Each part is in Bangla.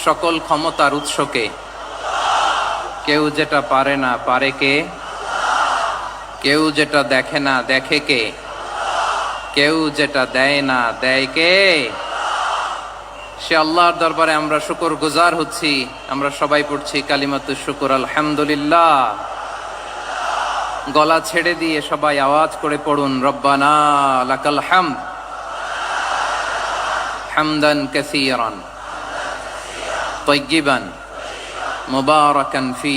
সকল ক্ষমতার উৎসকে। কেউ যেটা পারে না পারে কে? কেউ যেটা দেখে না দেখে কে? কেউ যেটা দেয় না দেয় কে? সে আল্লাহর দরবারে আমরা শুকর গুজার হচ্ছি। আমরা সবাই পড়ছি কালিমাতুশ শুকর, আলহামদুলিল্লাহ। গলা ছেড়ে দিয়ে সবাই আওয়াজ করে পড়ুন, রব্বানা লাকাল হামদ হামদান কাসীরান তাইয়্যিবান মুবারাকান ফি,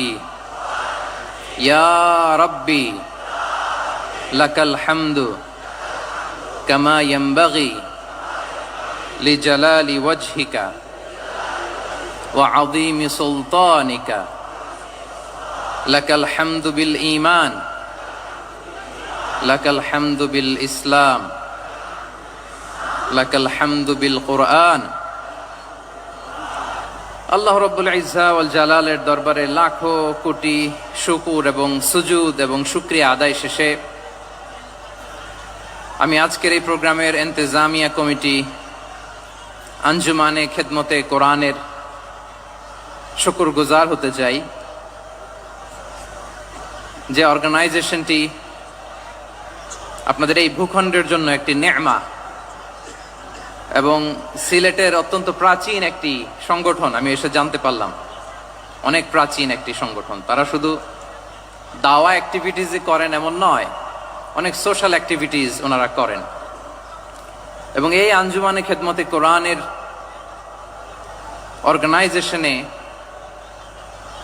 ইয়া রাব্বি লাকাল হামদু কামা ইয়ানবাগি লিজালালি ওয়াজহিকা ওয়া আযীমি সুলতানিকা। লাকাল হামদু বিল ঈমান, লাকাল হামদু বিল ইসলাম, লাকাল হামদু বিল কুরআন। আল্লাহ রাব্বুল ইজ্জা ওয়াল জালালের দরবারে লাখো কোটি শুকর এবং সুজুদ এবং শুকরিয়া আদায় শেষে আমি আজকের এই প্রোগ্রামের ইন্তেজামিয়া কমিটি আঞ্জুমানে খেদমতে কোরআনের শুকরগুজার হতে চাই, যে অর্গানাইজেশনটি আপনাদের এই ভূখণ্ডের জন্য একটি নেমা এবং সিলেটের অত্যন্ত প্রাচীন একটি সংগঠন। আমি এসে জানতে পারলাম অনেক প্রাচীন একটি সংগঠন। তারা শুধু দাওয়া অ্যাক্টিভিটিসই করেন এমন নয়, অনেক সোশ্যাল অ্যাক্টিভিটিস ওনারা করেন। এবং এই আঞ্জুমানে খেদমতে কোরআনের অর্গানাইজেশনে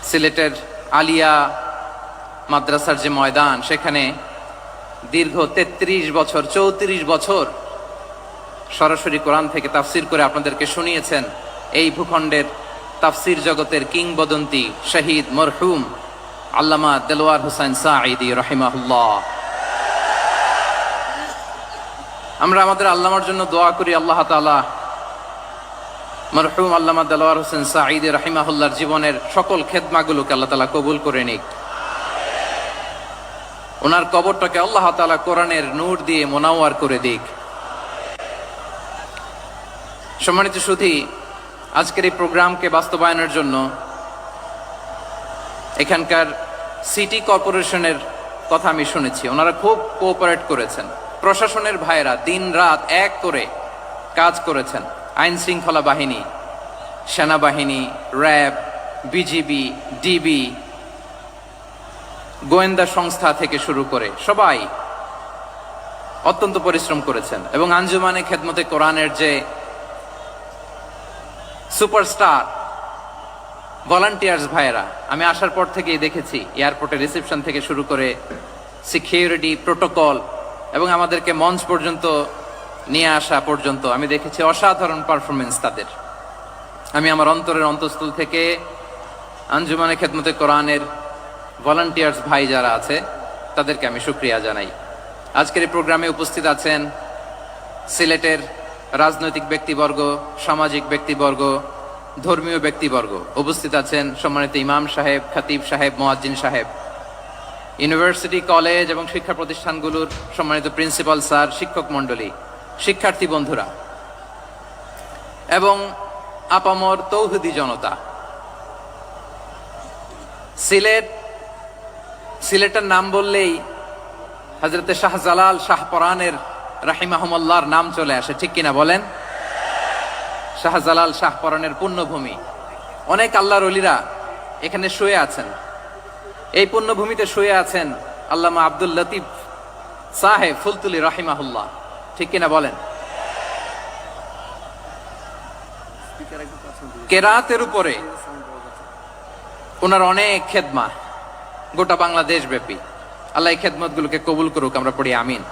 সিলেটের আলিয়া মাদ্রাসার যে ময়দান, সেখানে দীর্ঘ 33 বছর 34 বছর সরাসরি কোরআন থেকে তাফসির করে আপনাদেরকে শুনিয়েছেন এই ভূখণ্ডের তাফসির জগতের কিংবদন্তি শহীদ মরহুম আল্লামা দেলোয়ার হোসেন সাঈদী রাহিমাহুল্লাহ। আমরা আমাদের আল্লামার জন্য দোয়া করি, আল্লাহ তাআলা মরহুম আল্লামা দেলোয়ার হোসেন সাঈদী রাহিমাহুল্লাহর জীবনের সকল খেদমাগুলোকে আল্লাহ তাআলা কবুল করে নিক। ওনার কবরটাকে আল্লাহ তাআলা কোরআনের নূর দিয়ে মোনাওয়ার করে দিক। সম্মানিত সুধী, আজকের এই প্রোগ্রামকে বাস্তবায়নের জন্য এখানকার সিটি কর্পোরেশনের কথা আমি শুনেছি, ওনারা খুব কোঅপারেট করেছেন। প্রশাসনের ভাইয়েরা দিন রাত এক করে কাজ করেছেন। আইন শৃঙ্খলা বাহিনী, সেনাবাহিনী, র্যাব, বিজিবি, ডিবি, গোয়েন্দা সংস্থা থেকে শুরু করে সবাই অত্যন্ত পরিশ্রম করেছেন। এবং আঞ্জুমানে খেদমতে কোরআনের যে সুপারস্টার ভলান্টিয়ার্স ভাইয়েরা, আমি আসার পর থেকেই দেখেছি এয়ারপোর্টে রিসেপশন থেকে শুরু করে সিকিউরিটি প্রোটোকল এবং আমাদেরকে মঞ্চ পর্যন্ত নিয়ে আসা পর্যন্ত আমি দেখেছি অসাধারণ পারফরমেন্স তাদের। আমি আমার অন্তরের অন্তঃস্থল থেকে আঞ্জুমানে খেদমতে কোরআনের ভলান্টিয়ার্স ভাই যারা আছে তাদেরকে আমি শুকরিয়া জানাই। আজকের এই প্রোগ্রামে উপস্থিত আছেন সিলেটের রাজনৈতিক ব্যক্তিবর্গ, সামাজিক ব্যক্তিবর্গ, ধর্মীয় ব্যক্তিবর্গ। উপস্থিত আছেন সম্মানিত ইমাম সাহেব, খতিব সাহেব, মুয়াজ্জিন সাহেব, ইউনিভার্সিটি, কলেজ এবং শিক্ষা প্রতিষ্ঠানগুলোর সম্মানিত প্রিন্সিপাল স্যার, শিক্ষক মণ্ডলী, শিক্ষার্থী বন্ধুরা এবং আপামর তৌহিদি জনতা। সিলেটের নাম বললেই হযরতে শাহজালাল শাহপরানের রাহিমাহুমুল্লাহর নাম চলে আসে, ঠিক কিনা বলেন? শাহজালাল শাহপরানের পুণ্যভূমি। অনেক আল্লাহর ওলিরা এখানে শুয়ে আছেন। এই পুণ্যভূমিতে শুয়ে আছেন আল্লামা আব্দুল লতিফ সাহেব ফুলতুলি রাহিমাহুল্লাহ, ঠিক কিনা বলেন? কেরাতের উপরে ওনার অনেক খেদমা গোটা বাংলাদেশ ব্যাপী। আল্লাহ এই খেদমতগুলোকে কবুল করুক, আমরা পড়ি আমিন।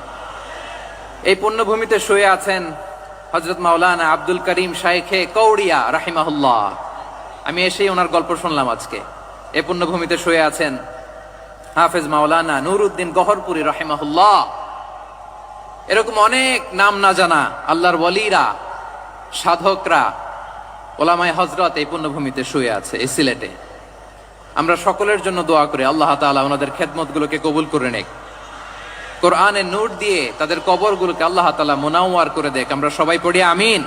এই পুণ্যভূমিতে শুয়ে আছেন হযরত মাওলানা আব্দুল করিম শাইখে কৌড়িয়া রাহিমাহুল্লাহ। আমি এসেই ওনার গল্প শুনলাম আজকে। এই পুণ্যভূমিতে শুয়ে আছেন হাফেজ মাওলানা নুরউদ্দিন গহরপুরি রাহিমাহুল্লাহ। এরকম অনেক নাম না জানা আল্লাহর ওয়ালিরা, সাধকরা, ওলামায়ে হযরত এই পুণ্যভূমিতে শুয়ে আছে এই সিলেটে। আমরা সকলের জন্য দোয়া করি আল্লাহ তাআলা ওনাদের খেদমতগুলোকে কবুল করে নেক। কোরআনের নূর দিয়ে তাদের কবরগুলোকে আল্লাহ তাআলা মুনাওয়ার করে দেখ। আমরা সবাই পড়ি আমিন।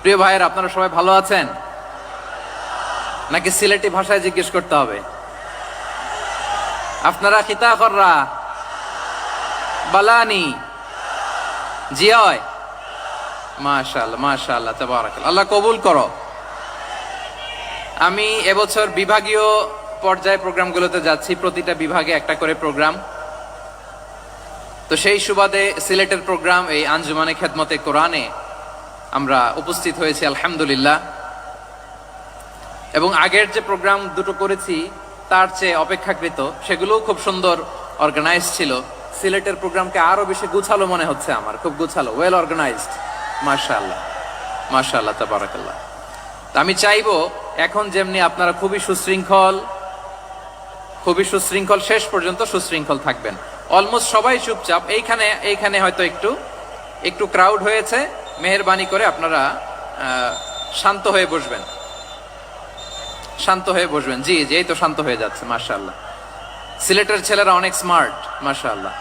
প্রিয় ভাইয়ের, আপনারা সবাই ভালো আছেন নাকি সিলেটি ভাষায় জিজ্ঞেস করতে হবে? আপনারা খিতা কররা বালানি জিয়? মাশাআল্লাহ মাশাআল্লাহ তাবারাকাল্লাহ, আল্লাহ কবুল করো। আমি এবছর বিভাগীয় পর্যায়ে প্রোগ্রামগুলোতে যাচ্ছি, প্রতিটা বিভাগে একটা করে প্রোগ্রাম। তো সেই সুবাদে সিলেটের প্রোগ্রাম এই আঞ্জুমানে খেদমতে কোরআনে আমরা উপস্থিত হয়েছি আলহামদুলিল্লাহ। এবং আগের যে প্রোগ্রাম দুটো করেছি তার চেয়ে অপেক্ষাকৃত সেগুলোও খুব সুন্দর অর্গানাইজ ছিল। সিলেটের প্রোগ্রামকে আরো বেশি গুছালো মনে হচ্ছে আমার, খুব গুছালো, ওয়েল অর্গানাইজড। মাশাআল্লাহ মাশাআল্লাহ তাবারাকাল্লাহ। আমি চাইবো এখন যেমনি আপনারা খুবই সুশৃঙ্খল শেষ পর্যন্ত সুশৃঙ্খল থাকবেন। অলমোস্ট সবাই চুপচাপ, এইখানে হয়তো একটু ক্রাউড হয়েছে, মেহেরবানি করে আপনারা শান্ত হয়ে বসবেন, শান্ত হয়ে বসবেন। জি জি, এই তো শান্ত হয়ে যাচ্ছে। মাশাআল্লাহ, সিলেটের ছেলেরা অনেক স্মার্ট, মাশাআল্লাহ,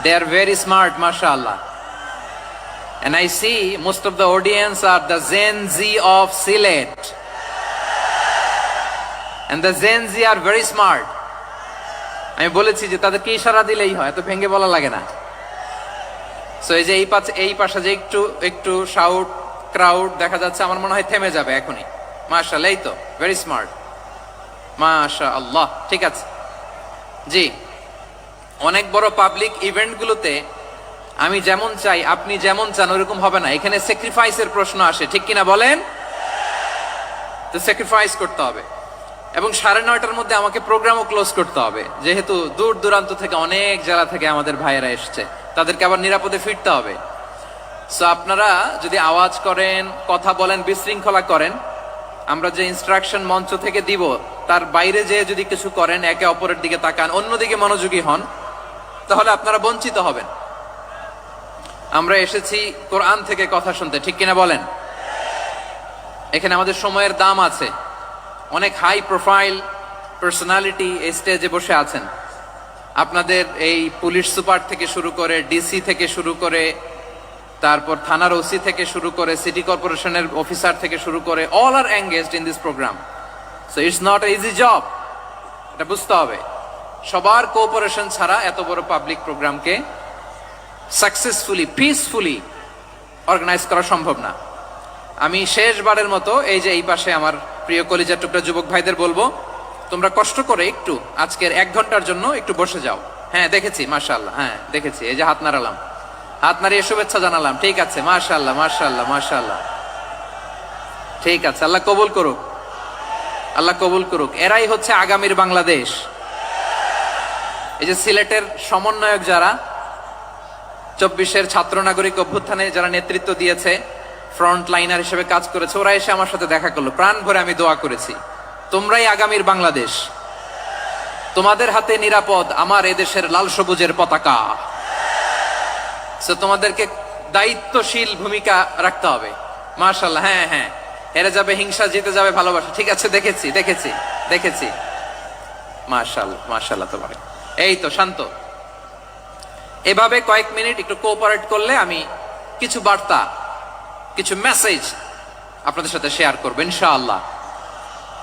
they are very smart, mashallah. And I see most of the audience are the Gen Z of Silet, and the Gen Z are very smart. আমি বলেছি যে তাদেরকে ইশারা দিলেই হয়, এত ভেঙে বলা লাগে না। সো এই যে এই পাশে যে একটু শাউট ক্রাউড দেখা যাচ্ছে, আমার মনে হয় থেমে যাবে এখনই। মাশাআল্লাহ, এই তো ভেরি স্মার্ট, মাশাআল্লাহ। ঠিক আছে জি, অনেক বড় পাবলিক ইভেন্টগুলোতে আমি যেমন চাই আপনি যেমন চান ওরকম হবে না, এখানে স্যাক্রিফাইসের প্রশ্ন আসে, ঠিক কিনা বলেন? তো স্যাক্রিফাইস করতে হবে। এবং 9:30টার মধ্যে আমাকে প্রোগ্রামও ক্লোজ করতে হবে, যেহেতু দূর দূরান্ত থেকে অনেক জেলা থেকে আমাদের ভাইয়েরা এসছে, তাদেরকে আবার নিরাপদে ফিরতে হবে। সো আপনারা যদি আওয়াজ করেন, কথা বলেন, বিশৃঙ্খলা করেন, আমরা যে ইনস্ট্রাকশন মঞ্চ থেকে দিব তার বাইরে যে যদি কিছু করেন, একে অপরের দিকে তাকান, অন্যদিকে মনোযোগী হন, তাহলে আপনারা বঞ্চিত হবেন। আমরা এসেছি কোরআন থেকে কথা শুনতে, ঠিক কিনা বলেন? এখানে আমাদের সময়ের দাম আছে। অনেক হাই প্রোফাইল পার্সোনালিটি এই স্টেজে বসে আছেন। আপনাদের এই পুলিশ সুপার থেকে শুরু করে, ডিসি থেকে শুরু করে, তারপর থানার ওসি থেকে শুরু করে, সিটি কর্পোরেশনের অফিসার থেকে শুরু করে, all are engaged in this programme. So it's not a easy job, এটা বুঝতে হবে। সবার কোঅপারেশন ছাড়া এত বড় পাবলিক প্রোগ্রামকে সাকসেসফুলি, পিসফুলি অর্গানাইজ করা সম্ভব না। আমি শেষবারের মতো এই যে এই পাশে আমার প্রিয় কলিজার টুকরা যুবক ভাইদের বলবো, তোমরা কষ্ট করে একটু আজকের 1 ঘন্টার জন্য একটু বসে যাও। হ্যাঁ দেখেছি, মাশাআল্লাহ, হ্যাঁ দেখেছি, এই যে হাত নাড়ালাম, হাত নাড়িয়ে শুভেচ্ছা জানালাম, ঠিক আছে, মাশাআল্লাহ মাশাআল্লাহ মাশাআল্লাহ, ঠিক আছে, আল্লাহ কবুল করুক, আল্লাহ কবুল করুক। এরাই হচ্ছে আগামীর বাংলাদেশ। এই যে সিলেটের সমন্বয়ক যারা 24-এর ছাত্র নাগরিক অভ্যুত্থানে যারা নেতৃত্ব দিয়েছে, ফ্রন্ট লাইনার হিসেবে কাজ করেছে, ওরা এসে আমার সাথে দেখা করলো, প্রাণ ভরে আমি দোয়া করেছি, তোমরাই আগামীর বাংলাদেশ, তোমাদের হাতে নিরাপদ আমার এদেশের লাল সবুজের পতাকা। সো তোমাদেরকে দায়িত্বশীল ভূমিকা রাখতে হবে। মাশাআল্লাহ, হ্যাঁ হ্যাঁ, হেরে যাবে হিংসা, জিতে যাবে ভালোবাসা, ঠিক আছে, দেখেছি দেখেছি দেখেছি, মাশাআল্লাহ মাশাআল্লাহ। তোমার এই তো শান্ত, এভাবে কয়েক মিনিট একটু কোঅপারেট করলে আমি কিছু বার্তা, কিছু মেসেজ আপনাদের সাথে শেয়ার করবো ইনশাআল্লাহ।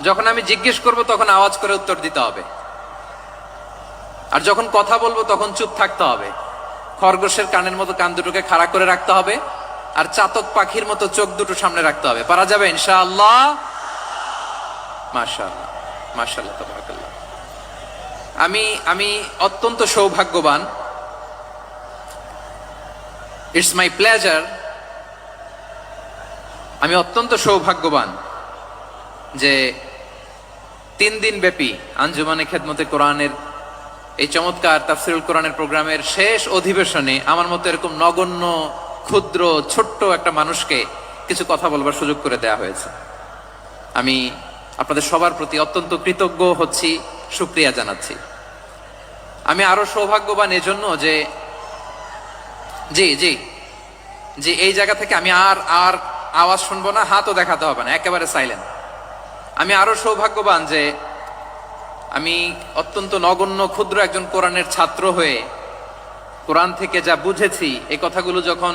যখন আমি জিজ্ঞেস করব তখন আওয়াজ করে উত্তর দিতে হবে, আর যখন কথা বলবো তখন চুপ থাকতে হবে। খরগোশের কানের মতো কান দুটোকে খাড়া করে রাখতে হবে, আর চাতক পাখির মতো চোখ দুটো সামনে রাখতে হবে। পারা যাবে ইনশাআল্লাহ? মাশাআল্লাহ মাশাআল্লাহ তাবারাকাল্লাহ। আমি অত্যন্ত সৌভাগ্যবান, ইটস মাই প্লেজার, আমি অত্যন্ত সৌভাগ্যবান যে 3 দিন ব্যাপী আঞ্জুমানে খেদমতে কোরআনের এই চমৎকার তাফসীরুল কোরআনের প্রোগ্রামের শেষ অধিবেশনে আমার মতো এরকম নগণ্য, ক্ষুদ্র, ছোট্ট একটা মানুষকে কিছু কথা বলবার সুযোগ করে দেয়া হয়েছে। আমি আপনাদের সবার প্রতি অত্যন্ত কৃতজ্ঞ হচ্ছি, শুকরিয়া জানাচ্ছি। আমি আরো সৌভাগ্যবান এজন্য যে জি জি জি, এই জায়গা থেকে আমি আর আওয়াজ শুনবো না, হাতও দেখাতে হবে না, একেবারে সাইলেন্ট। আমি আরো সৌভাগ্যবান যে আমি অত্যন্ত নগণ্য ক্ষুদ্র একজন কোরআনের ছাত্র হয়ে কোরআন থেকে যা বুঝেছি, এই কথাগুলো যখন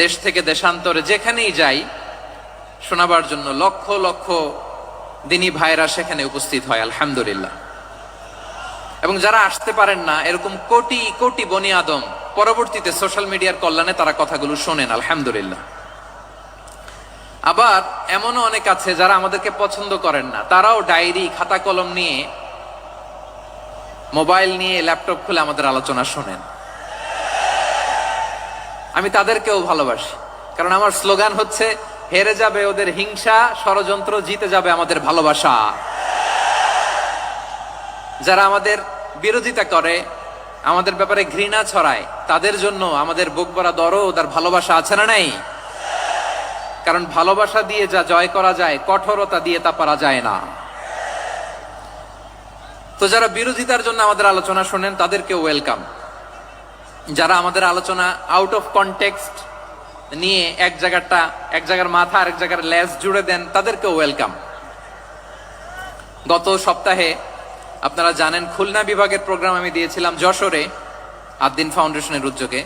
দেশ থেকে দেশান্তরে যেখানেই যাই শোনাবার জন্য লক্ষ লক্ষ দিনী ভাইরা সেখানে উপস্থিত হয় আলহামদুলিল্লাহ। এবং যারা আসতে পারেন না, এরকম কোটি কোটি বনি আদম পরবর্তীতে সোশ্যাল মিডিয়ার কল্যাণে তারা কথাগুলো শোনেন আলহামদুলিল্লাহ। আবার এমনও অনেক আছে যারা আমাদেরকে পছন্দ করেন না, তারাও ডায়েরি খাতা কলম নিয়ে, মোবাইল নিয়ে, ল্যাপটপ খুলে আমাদের আলোচনা শোনেন। আমি তাদেরকেও ভালোবাসি, কারণ আমার স্লোগান হচ্ছে হেরে যাবে ওদের হিংসা ষড়যন্ত্র, জিতে যাবে আমাদের ভালোবাসা। যারা আমাদের বিরোধিতা করে, আমাদের ব্যাপারে ঘৃণা ছড়ায়, তাদের জন্য আমাদের বুক ভরা দরদ আর ভালোবাসা আছে না নাই? কারণ ভালোবাসা দিয়ে যা জয় করা যায়, কঠোরতা দিয়ে তা পারা যায় না। তো যারা বিরোধিতার জন্য আমাদের আলোচনা শোনেন তাদেরকে ওয়েলকাম। যারা আমাদের আলোচনা আউট অফ কনটেক্সট নিয়ে এক জায়গার মাথা আর এক জায়গার লেজ জুড়ে দেন, তাদেরকে ওয়েলকাম। গত সপ্তাহে আপনারা জানেন খুলনা বিভাগের প্রোগ্রাম আমি দিয়েছিলাম যশোরে আদ্দিন ফাউন্ডেশনের উদ্যোগে।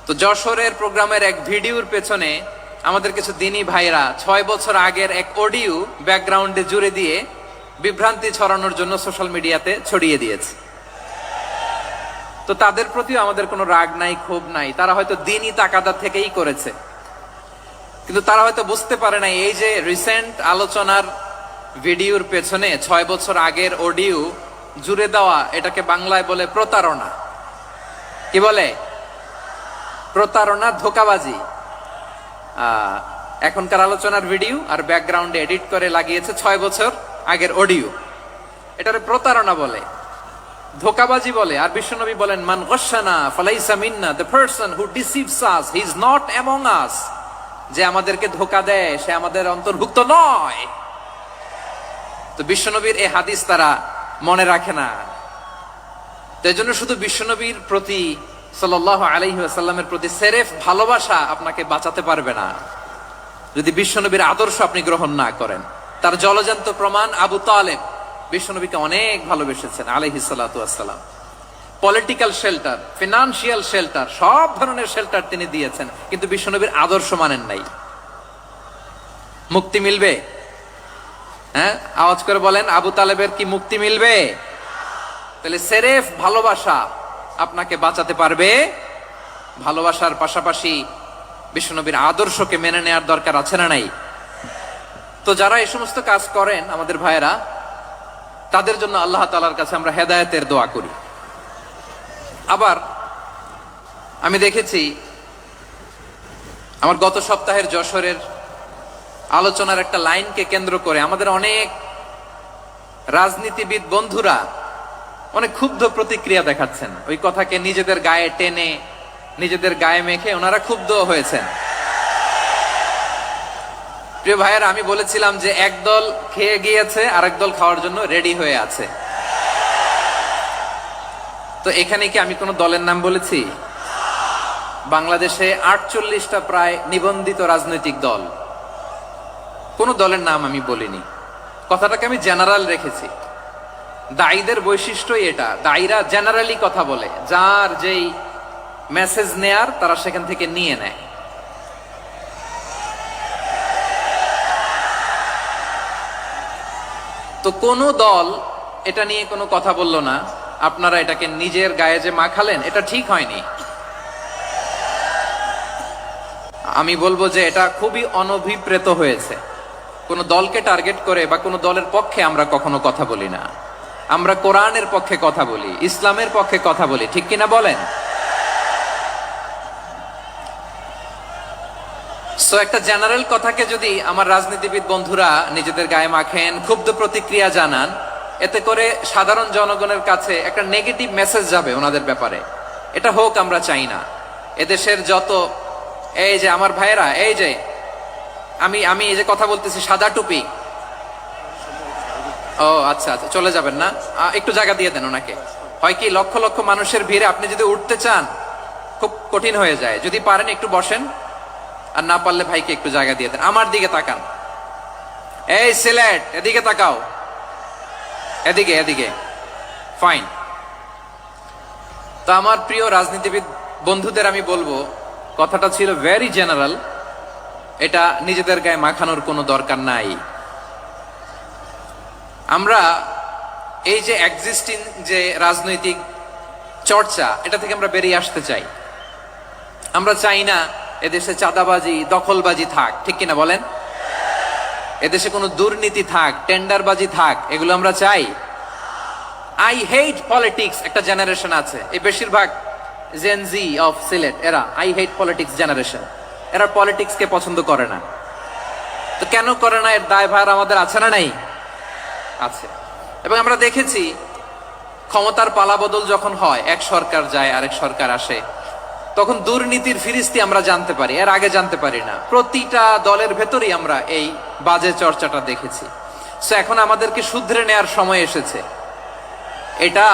তো যশোরের প্রোগ্রামের এক ভিডিওর পেছনে আমাদের কিছু দিনী ভাইরা 6 বছর আগের এক অডিও ব্যাকগ্রাউন্ডে জুড়ে দিয়ে বিভ্রান্তি ছড়ানোর জন্য সোশ্যাল মিডিয়াতে ছড়িয়ে দিয়েছে। তো তাদের প্রতিও আমাদের কোনো রাগ নাই, ক্ষোভ নাই। তারা হয়তো দিনই তাকাদা থেকেই করেছে, কিন্তু তারা হয়তো বুঝতে পারে না এই যে রিসেন্ট আলোচনার ভিডিওর পেছনে 6 বছর আগের অডিও জুড়ে দেওয়া, এটাকে বাংলায় বলে প্রতারণা। কি বলে? প্রতারণা, ধোঁকাবাজি। এখনকার আলোচনার ভিডিও আর ব্যাকগ্রাউন্ডে এডিট করে লাগিয়েছে 6 বছর আগের অডিও। এটারে প্রতারণা বলে, ধোঁকাবাজি বলে। আর বিশ্বনবী বলেন, মান গশানা ফালাইসা মিন্না, the person who deceives us he is not among us. যে আমাদেরকে ধোঁকা দেয় সে আমাদের অন্তর্ভুক্ত নয়। তো বিশ্বনবীর এই হাদিস তারা মনে রাখে না। তো এই জন্য শুধু বিশ্বনবীর প্রতি সাল্লাল্লাহু আলাইহি ওয়াসাল্লামের প্রতি সেরেফ ভালোবাসা আপনাকে বাঁচাতে পারবে না যদি বিশ্বনবীর আদর্শ আপনি গ্রহণ না করেন। তার জলজান্ত প্রমাণ আবু তালেব বিশ্বনবীকে অনেক ভালোবেসেছেন আলাইহিস সালাতু ওয়াসসালাম। পলিটিক্যাল শেল্টার, ফিনান্সিয়াল শেল্টার, সব ধরনের শেল্টার তিনি দিয়েছেন, কিন্তু বিশ্বনবীর আদর্শ মানেন নাই। মুক্তি মিলবে? হ্যাঁ, আওয়াজ করে বলেন, আবু তালেবের কি মুক্তি মিলবে? তাহলে সেরেফ ভালোবাসা আপনাকে বাঁচাতে পারবে। ভালোবাসার পাশাপাশি বিশ্বনবীর আদর্শকে মেনে নেওয়ার দরকার আছে না নাই? তো যারা এই সমস্ত কাজ করেন আমাদের ভাইয়েরা, তাদের জন্য আল্লাহ তাআলার কাছে আমরা হেদায়েতের দোয়া করি। আবার আমি দেখেছি আমার গত সপ্তাহের যশোরের আলোচনার একটা লাইনকে কেন্দ্র করে আমাদের অনেক রাজনীতিবিদ বন্ধুরা অনেক ক্ষুব্ধ প্রতিক্রিয়া দেখাচ্ছেন। ওই কথাকে নিজেদের গায়ে টেনে, নিজেদের গায়ে মেখে ওনারা ক্ষুব্ধ হয়েছেন। প্রিয় ভাইয়েরা, আমি বলেছিলাম যে এক দল খেয়ে গিয়েছে, আরেক দল খাওয়ার জন্য রেডি হয়ে আছে। তো এখানে কি আমি কোনো দলের নাম বলেছি? বাংলাদেশে 48টা প্রায় নিবন্ধিত রাজনৈতিক দল, কোন দলের নাম আমি বলিনি। কথাটাকে আমি জেনারেল রেখেছি। দায়ীদের বৈশিষ্ট্যই এটা, দায়ীরা জেনারেলি কথা বলে, যার যেই মেসেজ নেয়ার তারা সেখান থেকে নিয়ে নেয়। তো কোন দল এটা নিয়ে কোনো কথা বলল না। আপনারা এটাকে নিজের গায়ে যে মাখালেন, এটা ঠিক হয়নি। আমি বলবো যে এটা খুবই অনভিপ্রেত হয়েছে। কোন দলকে টার্গেট করে বা কোন দলের পক্ষে আমরা কখনো কথা বলি না। আমরা কোরআনের পক্ষে কথা বলি, ইসলামের পক্ষে কথা বলি, ঠিক কিনা বলেন? সো একটা জেনারেল কথাকে যদি আমার রাজনীতিবিদ বন্ধুরা নিজেদের গায়ে মাখেন, ক্ষুব্ধ প্রতিক্রিয়া জানান, এতে করে সাধারণ জনগণের কাছে একটা নেগেটিভ মেসেজ যাবে ওনাদের ব্যাপারে। এটা হোক আমরা চাই না। এদেশের যত এই যে আমার ভাইয়েরা, এই যে আমি এই যে কথা বলতেছি, সাদা টুপি, ও আচ্ছা আচ্ছা, চলে যাবেন না? একটু জায়গা দিয়ে দেন ওনাকে। হয় কি, লক্ষ লক্ষ মানুষের ভিড়ে আপনি যদি উঠতে চান খুব কঠিন হয়ে যায়। যদি পারেন একটু বসেন, আর না পারলে ভাইকে একটু জায়গা দিয়ে দেন। আমার দিকে তাকান, এই সিলেট, এদিকে তাকাও, এদিকে এদিকে, ফাইন। তো আমার প্রিয় রাজনীতিবিদ বন্ধুদের আমি বলবো, কথাটা ছিল ভেরি জেনারেল, এটা নিজেদের গায়ে মাখানোর কোনো দরকার নাই। আমরা এই যে এক্সিস্টিং যে রাজনৈতিক চর্চা, এটা থেকে আমরা বেরিয়ে আসতে চাই। আমরা চাই না এদেশে চাঁদাবাজি, দখলবাজি থাক, ঠিক কিনা বলেন? এদেশে কোনো দুর্নীতি থাক, টেন্ডারবাজি থাক, এগুলো আমরা চাই? আই হেট পলিটিক্স একটা জেনারেশন আছে, এই বেশিরভাগ জেনজি অফ সিলেট, এরা আই হেট পলিটিক্স জেনারেশন। এরা পলিটিক্সকে পছন্দ করে না। তো কেন করে না, এর দায়ভার আমাদের আছে না নাই? আছে। এবং আমরা দেখেছি ক্ষমতার পালাবদল যখন হয়, এক সরকার যায় আরেক সরকার আসে, তখন দুর্নীতির ফিরিস্তি আমরা জানতে পারি, এর আগে জানতে পারি না। প্রতিটা দলের ভেতরেই আমরা এই বাজে চর্চাটা দেখেছি। সো এখন আমাদেরকে শুধরে নেয়ার সময় এসেছে। এটা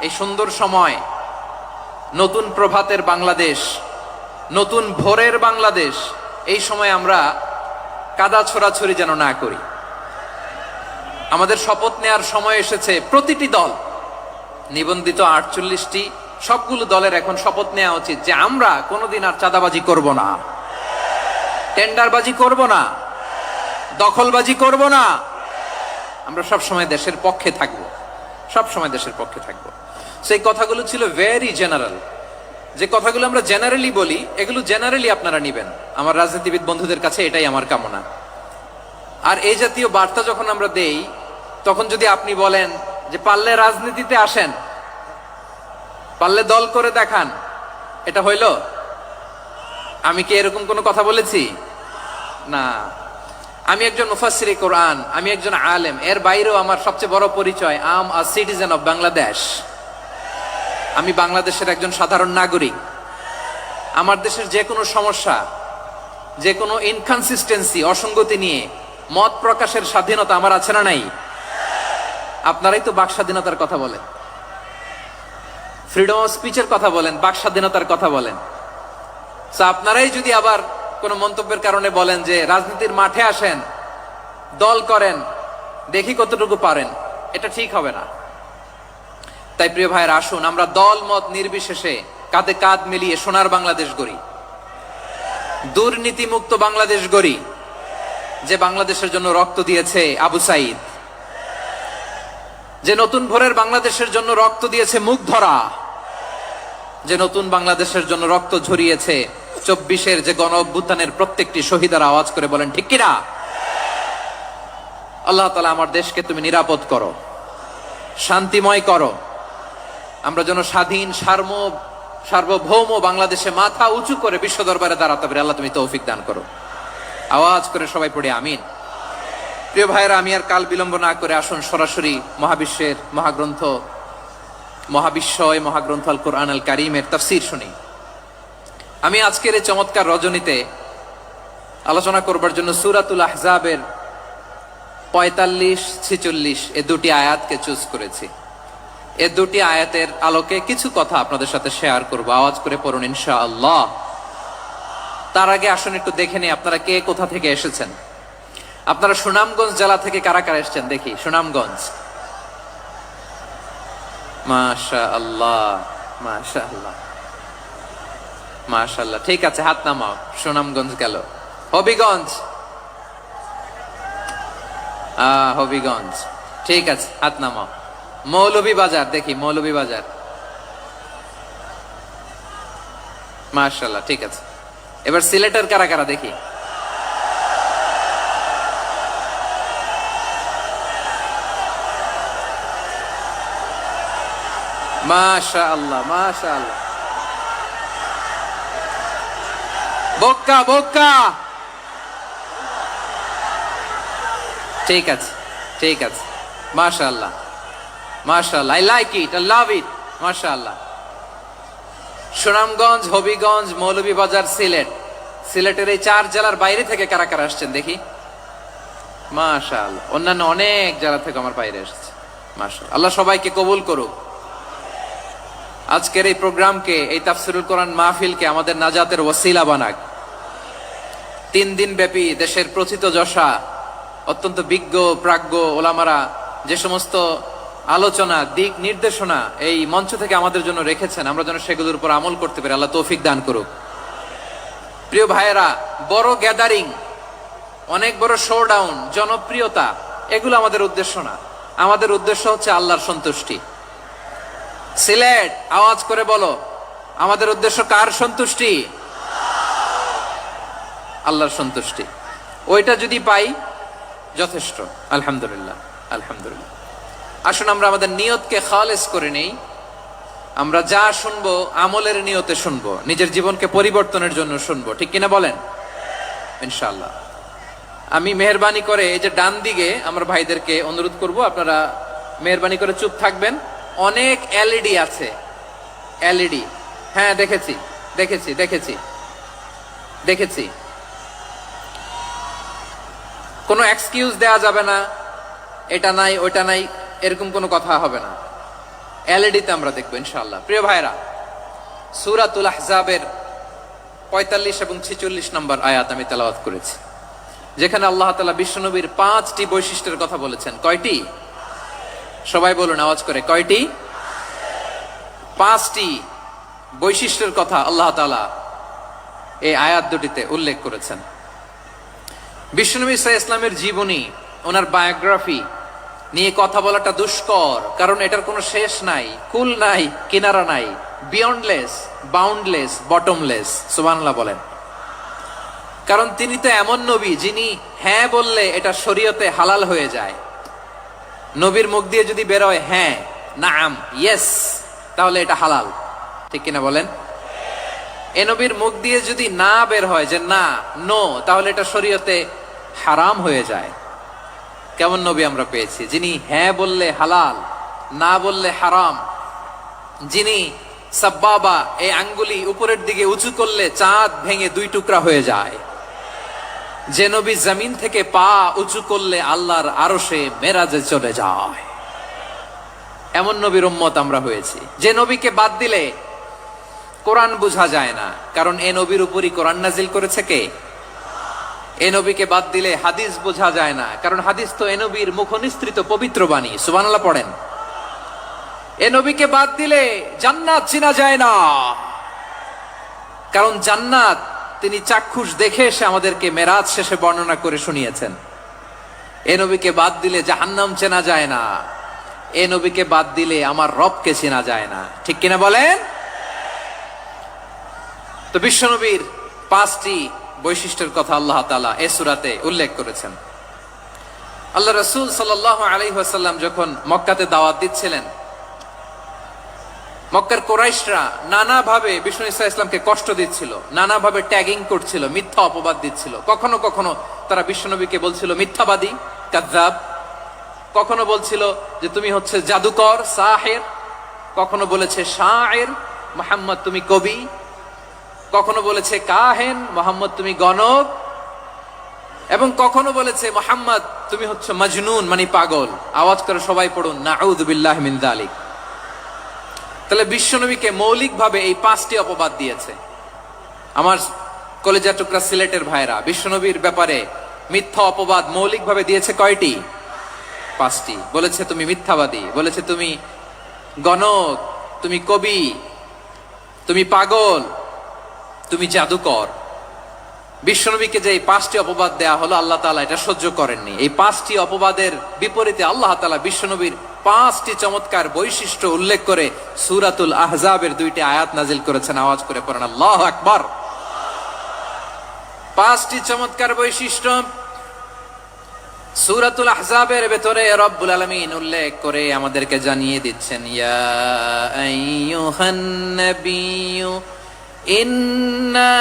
এই সুন্দর সময়, নতুন প্রভাতের বাংলাদেশ, নতুন ভোরের বাংলাদেশ, এই সময় আমরা কাদা ছোড়াছড়ি যেন না করি। আমাদের শপথ নেয়ার সময় এসেছে। প্রতিটি দল, নিবন্ধিত 48টি, সবগুলো দলের এখন শপথ নেওয়া উচিত যে আমরা কোনোদিন আর চাঁদাবাজি করব না, টেন্ডারবাজি করব না, দখলবাজি করব না। আমরা সবসময় দেশের পক্ষে থাকব, সবসময় দেশের পক্ষে থাকব। সেই কথাগুলো ছিল ভেরি জেনারেল। যে কথাগুলো আমরা জেনারেলি বলি, এগুলো জেনারেলি আপনারা নিবেন। আমার রাজনীতিবিদ বন্ধুদের কাছে এটাই আমার কামনা। আর এই জাতীয় বার্তা যখন আমরা দেই, তখন যদি আপনি বলেন যে পারলে রাজনীতিতে আসেন, পারলে দল করে দেখান, এটা হইল? আমি কি এরকম কোনো কথা বলেছি? না। আমি একজন মুফাসসিরে কোরআন, আমি একজন আলেম, এর বাইরেও আমার সবচেয়ে বড় পরিচয় আম আ সিটিজেন অফ বাংলাদেশ। আমি বাংলাদেশের একজন সাধারণ নাগরিক। আমার দেশের যে কোনো সমস্যা, যে কোনো ইনকনসিস্টেন্সি, অসঙ্গতি নিয়ে মত প্রকাশের স্বাধীনতা আমার আছে না নাই? আপনারাই তো বাক স্বাধীনতার কথা বলেন, ফ্রিডম অফ স্পিচের কথা বলেন, বাক স্বাধীনতার কথা বলেন। আপনারাই যদি আবার কোন মন্তব্যের কারণে বলেন যে রাজনীতির মাঠে আসেন, দল করেন, দেখি কতটুকু পারেন, এটা ঠিক হবে না। তাই প্রিয় ভাইয়ের, আসুন আমরা দল মত নির্বিশেষে কাঁধে কাঁধ মিলিয়ে সোনার বাংলাদেশ গড়ি, দুর্নীতি মুক্ত বাংলাদেশ গড়ি। যে বাংলাদেশের জন্য রক্ত দিয়েছে আবু সাইদ, যে নতুন ভোরের বাংলাদেশের জন্য রক্ত দিয়েছে মুগ্ধরা, যে নতুন বাংলাদেশের জন্য রক্ত ঝরিয়েছে 24-এর যে গণ অভ্যুত্থানের প্রত্যেকটি শহীদারা আওয়াজ করে বলেন ঠিক কিনা? আল্লাহ তাআলা আমার দেশকে তুমি নিরাপদ করো, শান্তিময় করো। আমরা যেন স্বাধীন সার্বভৌম বাংলাদেশে মাথা উঁচু করে বিশ্ব দরবারে দাঁড়াতে পারি। আল্লাহ তুমি তৌফিক দান করো। আওয়াজ করে সবাই পড়ে আমিন। প্রিয় ভাইয়েরা, আমি আর কাল বিলম্ব না করে আসুন সরাসরি মহাবিশ্বের মহাগ্রন্থ, মহাবিশ্বয় মহাগ্রন্থ আল কোরআন আল কারীমের তাফসীর শুনি। আমি আজকের এই চমৎকার রজনীতে আলোচনা করবার জন্য সূরাতুল আহজাবের 45-46 এই দুটি আয়াতকে চুজ করেছি। এই দুটি আয়াতের আলোকে কিছু কথা আপনাদের সাথে শেয়ার করব। আওয়াজ করে পড়ুন ইনশাআল্লাহ। তার আগে আসুন একটু দেখে নিই আপনারা কে কোথা থেকে এসেছেন। আপনারা সুনামগঞ্জ জেলা থেকে কারা কারা এসেছেন দেখি। সুনামগঞ্জ, মাশাআল্লাহ মাশাআল্লাহ মাশাআল্লাহ, ঠিক আছে, হাত নামাও। সুনামগঞ্জ গেল। হবিগঞ্জ, হবিগঞ্জ, ঠিক আছে, হাত নামাও। মৌলভীবাজার দেখি, মৌলভীবাজার, মাশাআল্লাহ, ঠিক আছে। এবার সিলেটের কারা কারা দেখি। মাশাআল্লাহ মাশাআল্লাহ, বক্কা বক্কা, ঠিক আছে ঠিক আছে, মাশাআল্লাহ মাশাআল্লাহ, I like it, I love it, মাশাআল্লাহ। সুনামগঞ্জ, হবিগঞ্জ, মৌলভীবাজার, সিলেট। সিলেটের এই 4 জেলার বাইরে থেকে কারা কারা আসছেন দেখি। মাশাআল্লাহ, অন্যান্য অনেক জেলা থেকে আমার বাইরে এসেছে। মাশাআল্লাহ, আল্লাহ সবাইকে কবুল করুক। আজকের এই প্রোগ্রামকে, এই তাফসীরুল কোরআন মাহফিলকে আমাদের নাজাতের ওসিলা বানাক। 3 দিন ব্যাপী দেশের প্রথিতযশা অত্যন্ত বিজ্ঞ প্রাজ্ঞ ওলামারা যে সমস্ত আলোচনা, দিক নির্দেশনা এই মঞ্চ থেকে আমাদের জন্য রেখেছেন, আমরা যেন সেগুলোর উপর আমল করতে পারি। আল্লাহ তৌফিক দান করুক। প্রিয় ভাইয়েরা, বড় গ্যাদারিং, অনেক বড় শোডাউন, জনপ্রিয়তা, এগুলো আমাদের উদ্দেশ্য না। আমাদের উদ্দেশ্য হচ্ছে আল্লাহর সন্তুষ্টি। সিলেট, আওয়াজ করে বলো, আমাদের উদ্দেশ্য কার সন্তুষ্টি? আল্লাহর সন্তুষ্টি। ওইটা যদি পাই যথেষ্ট, আলহামদুলিল্লাহ, আলহামদুলিল্লাহ। আসুন আমরা আমাদের নিয়তকে খালেস করে নেই। আমরা যা শুনবো আমলের নিয়তে শুনবো, নিজের জীবনকে পরিবর্তনের জন্য শুনবো, ঠিক কিনা বলেন? ইনশাআল্লাহ। আমি মেহরবানি করে এই যে ডান দিকে আমার ভাইদেরকে অনুরোধ করব, আপনারা মেহরবানি করে চুপ থাকবেন। অনেক এলইডি আছে, এলইডি। হ্যাঁ, দেখেছি দেখেছি দেখেছি দেখেছি। কোনো এক্সকিউজ দেয়া যাবে না, এটা নাই ওইটা নাই, এরকম কোনো কথা হবে না। এলইডিতে আমরা দেখবো ইনশাআল্লাহ। প্রিয় ভাইরা, সূরাতুল আহজাবের 45 এবং 46 নম্বর আয়াত আমি তেলাওয়াত করেছি, যেখানে আল্লাহ তাআলা বিশ্বনবীর 5টি বৈশিষ্ট্যের কথা বলেছেন। কয়টি? সবাই বলুন আওয়াজ করে, কয়টি? 5টি বৈশিষ্ট্যের কথা আল্লাহ তাআলা এই আয়াত দুটিতে উল্লেখ করেছেন। বিশ্বনবী সাল্লাল্লাহু আলাইহি ওয়াসাল্লামের জীবনী, ওনার বায়োগ্রাফি নিয়ে কথা বলাটা দুষ্কর, কারণ এটার কোনো শেষ নাই, কুল নাই, কিনারা নাই, বিয়ন্ডলেস, বাউন্ডলেস, বটমলেস। সুবহানাল্লাহ বলেন। কারণ তিনি তো এমন নবী যিনি হ্যাঁ বললে এটা শরীয়তে হালাল হয়ে যায়। নবীর মুখ দিয়ে যদি বেরোয় হ্যাঁ, নাম, ইয়েস, তাহলে এটা হালাল, ঠিক কিনা বলেন? এ নবীর মুখ দিয়ে যদি না বের হয় যে না, নো, তাহলে এটা শরীয়তে হারাম হয়ে যায়। কেমন নবী আমরা পেয়েছি, যিনি হ্যাঁ বললে হালাল, না বললে হারাম, যিনি সাব্বাবা, এই আঙ্গুলি উপরের দিকে উঁচু করলে চাঁদ ভেঙে 2 টুকরা হয়ে যায়, যে নবী জমিন থেকে পা উঁচু করলে আল্লাহর আরশে মেরাজে চলে যায়। এমন নবীর উম্মত আমরা হয়েছি। যে নবীকে বাদ দিলে কোরআন বোঝা যায় না, কারণ এ নবীর উপরই কোরআন নাজিল করেছে কে? এ নবীকে বাদ দিলে হাদিস বোঝা যায় না, কারণ হাদিস তো এ নবীর মুখনিসৃত পবিত্র বাণী। সুবহানাল্লাহ পড়েন। এ নবীকে বাদ দিলে জান্নাত চিনা যায় না, কারণ জান্নাত তিনি চাক্ষুষ দেখে এসে আমাদেরকে মেরাজ শেষে বর্ণনা করে শুনিয়েছেন। এ নবীকে বাদ দিলে জাহান্নাম চেনা যায় না, এ নবীকে বাদ দিলে আমার রবকে চেনা যায় না, ঠিক কিনা বলেন? তো বিশ্বনবীর 5টি বৈশিষ্ট্যের কথা আল্লাহ তাআলা এই সূরাতে উল্লেখ করেছেন। আল্লাহ রাসূল সাল্লাল্লাহু আলাইহি ওয়াসাল্লাম যখন মক্কাতে দাওয়াত দিচ্ছিলেন, মক্কার কুরাইশরা নানাভাবে বিষ্ণু ঈসা ইসলামকে কষ্ট দিচ্ছিল, নানাভাবে ট্যাগিং করছিল, মিথ্যা অপবাদ দিচ্ছিল। কখনো কখনো তারা বিশ্বনবীকে বলছিল মিথ্যাবাদী, কাযযাব। কখনো বলছিল যে তুমি হচ্ছে জাদুকর, সাহির। কখনো বলেছে শায়ের, মুহাম্মদ তুমি কবি। কখনো বলেছে কাহেন, মুহাম্মদ তুমি গণক। এবং কখনো বলেছে মুহাম্মদ তুমি হচ্ছে মজনুন, মানে পাগল। আওয়াজ করে সবাই পড়ুন, নাউযু বিল্লাহি মিন যালিক। তাহলে বিশ্বনবীকে মৌলিকভাবে এই 5টি অপবাদ দিয়েছে। আমার কলেজা টুকরা সিলেটের ভাইরা, বিশ্বনবীর ব্যাপারে মিথ্যা অপবাদ মৌলিকভাবে দিয়েছে কয়টি? 5টি। বলেছে তুমি মিথ্যাবাদী, বলেছে তুমি গণক, তুমি কবি, তুমি পাগল, তুমি জাদুকর। বিশ্বনবীকে যে এই 5টি অপবাদ দেয়া হলো, আল্লাহ তাআলা এটা সহ্য করেননি। এই 5টি অপবাদের বিপরীতে আল্লাহ তাআলা বিশ্বনবীর 5টি চমৎকার বৈশিষ্ট্য উল্লেখ করে সূরাতুল আহজাবের 2টি আয়াত নাজিল করেছেন। আওয়াজ করে পড়েন আল্লাহু আকবার। 5টি চমৎকার বৈশিষ্ট্য সূরাতুল আহজাবের ভেতরে রব্বুল আলামিন উল্লেখ করে আমাদেরকে জানিয়ে দিচ্ছেন, ইয়া আইয়ুহান নাবিয়্যু ইন্না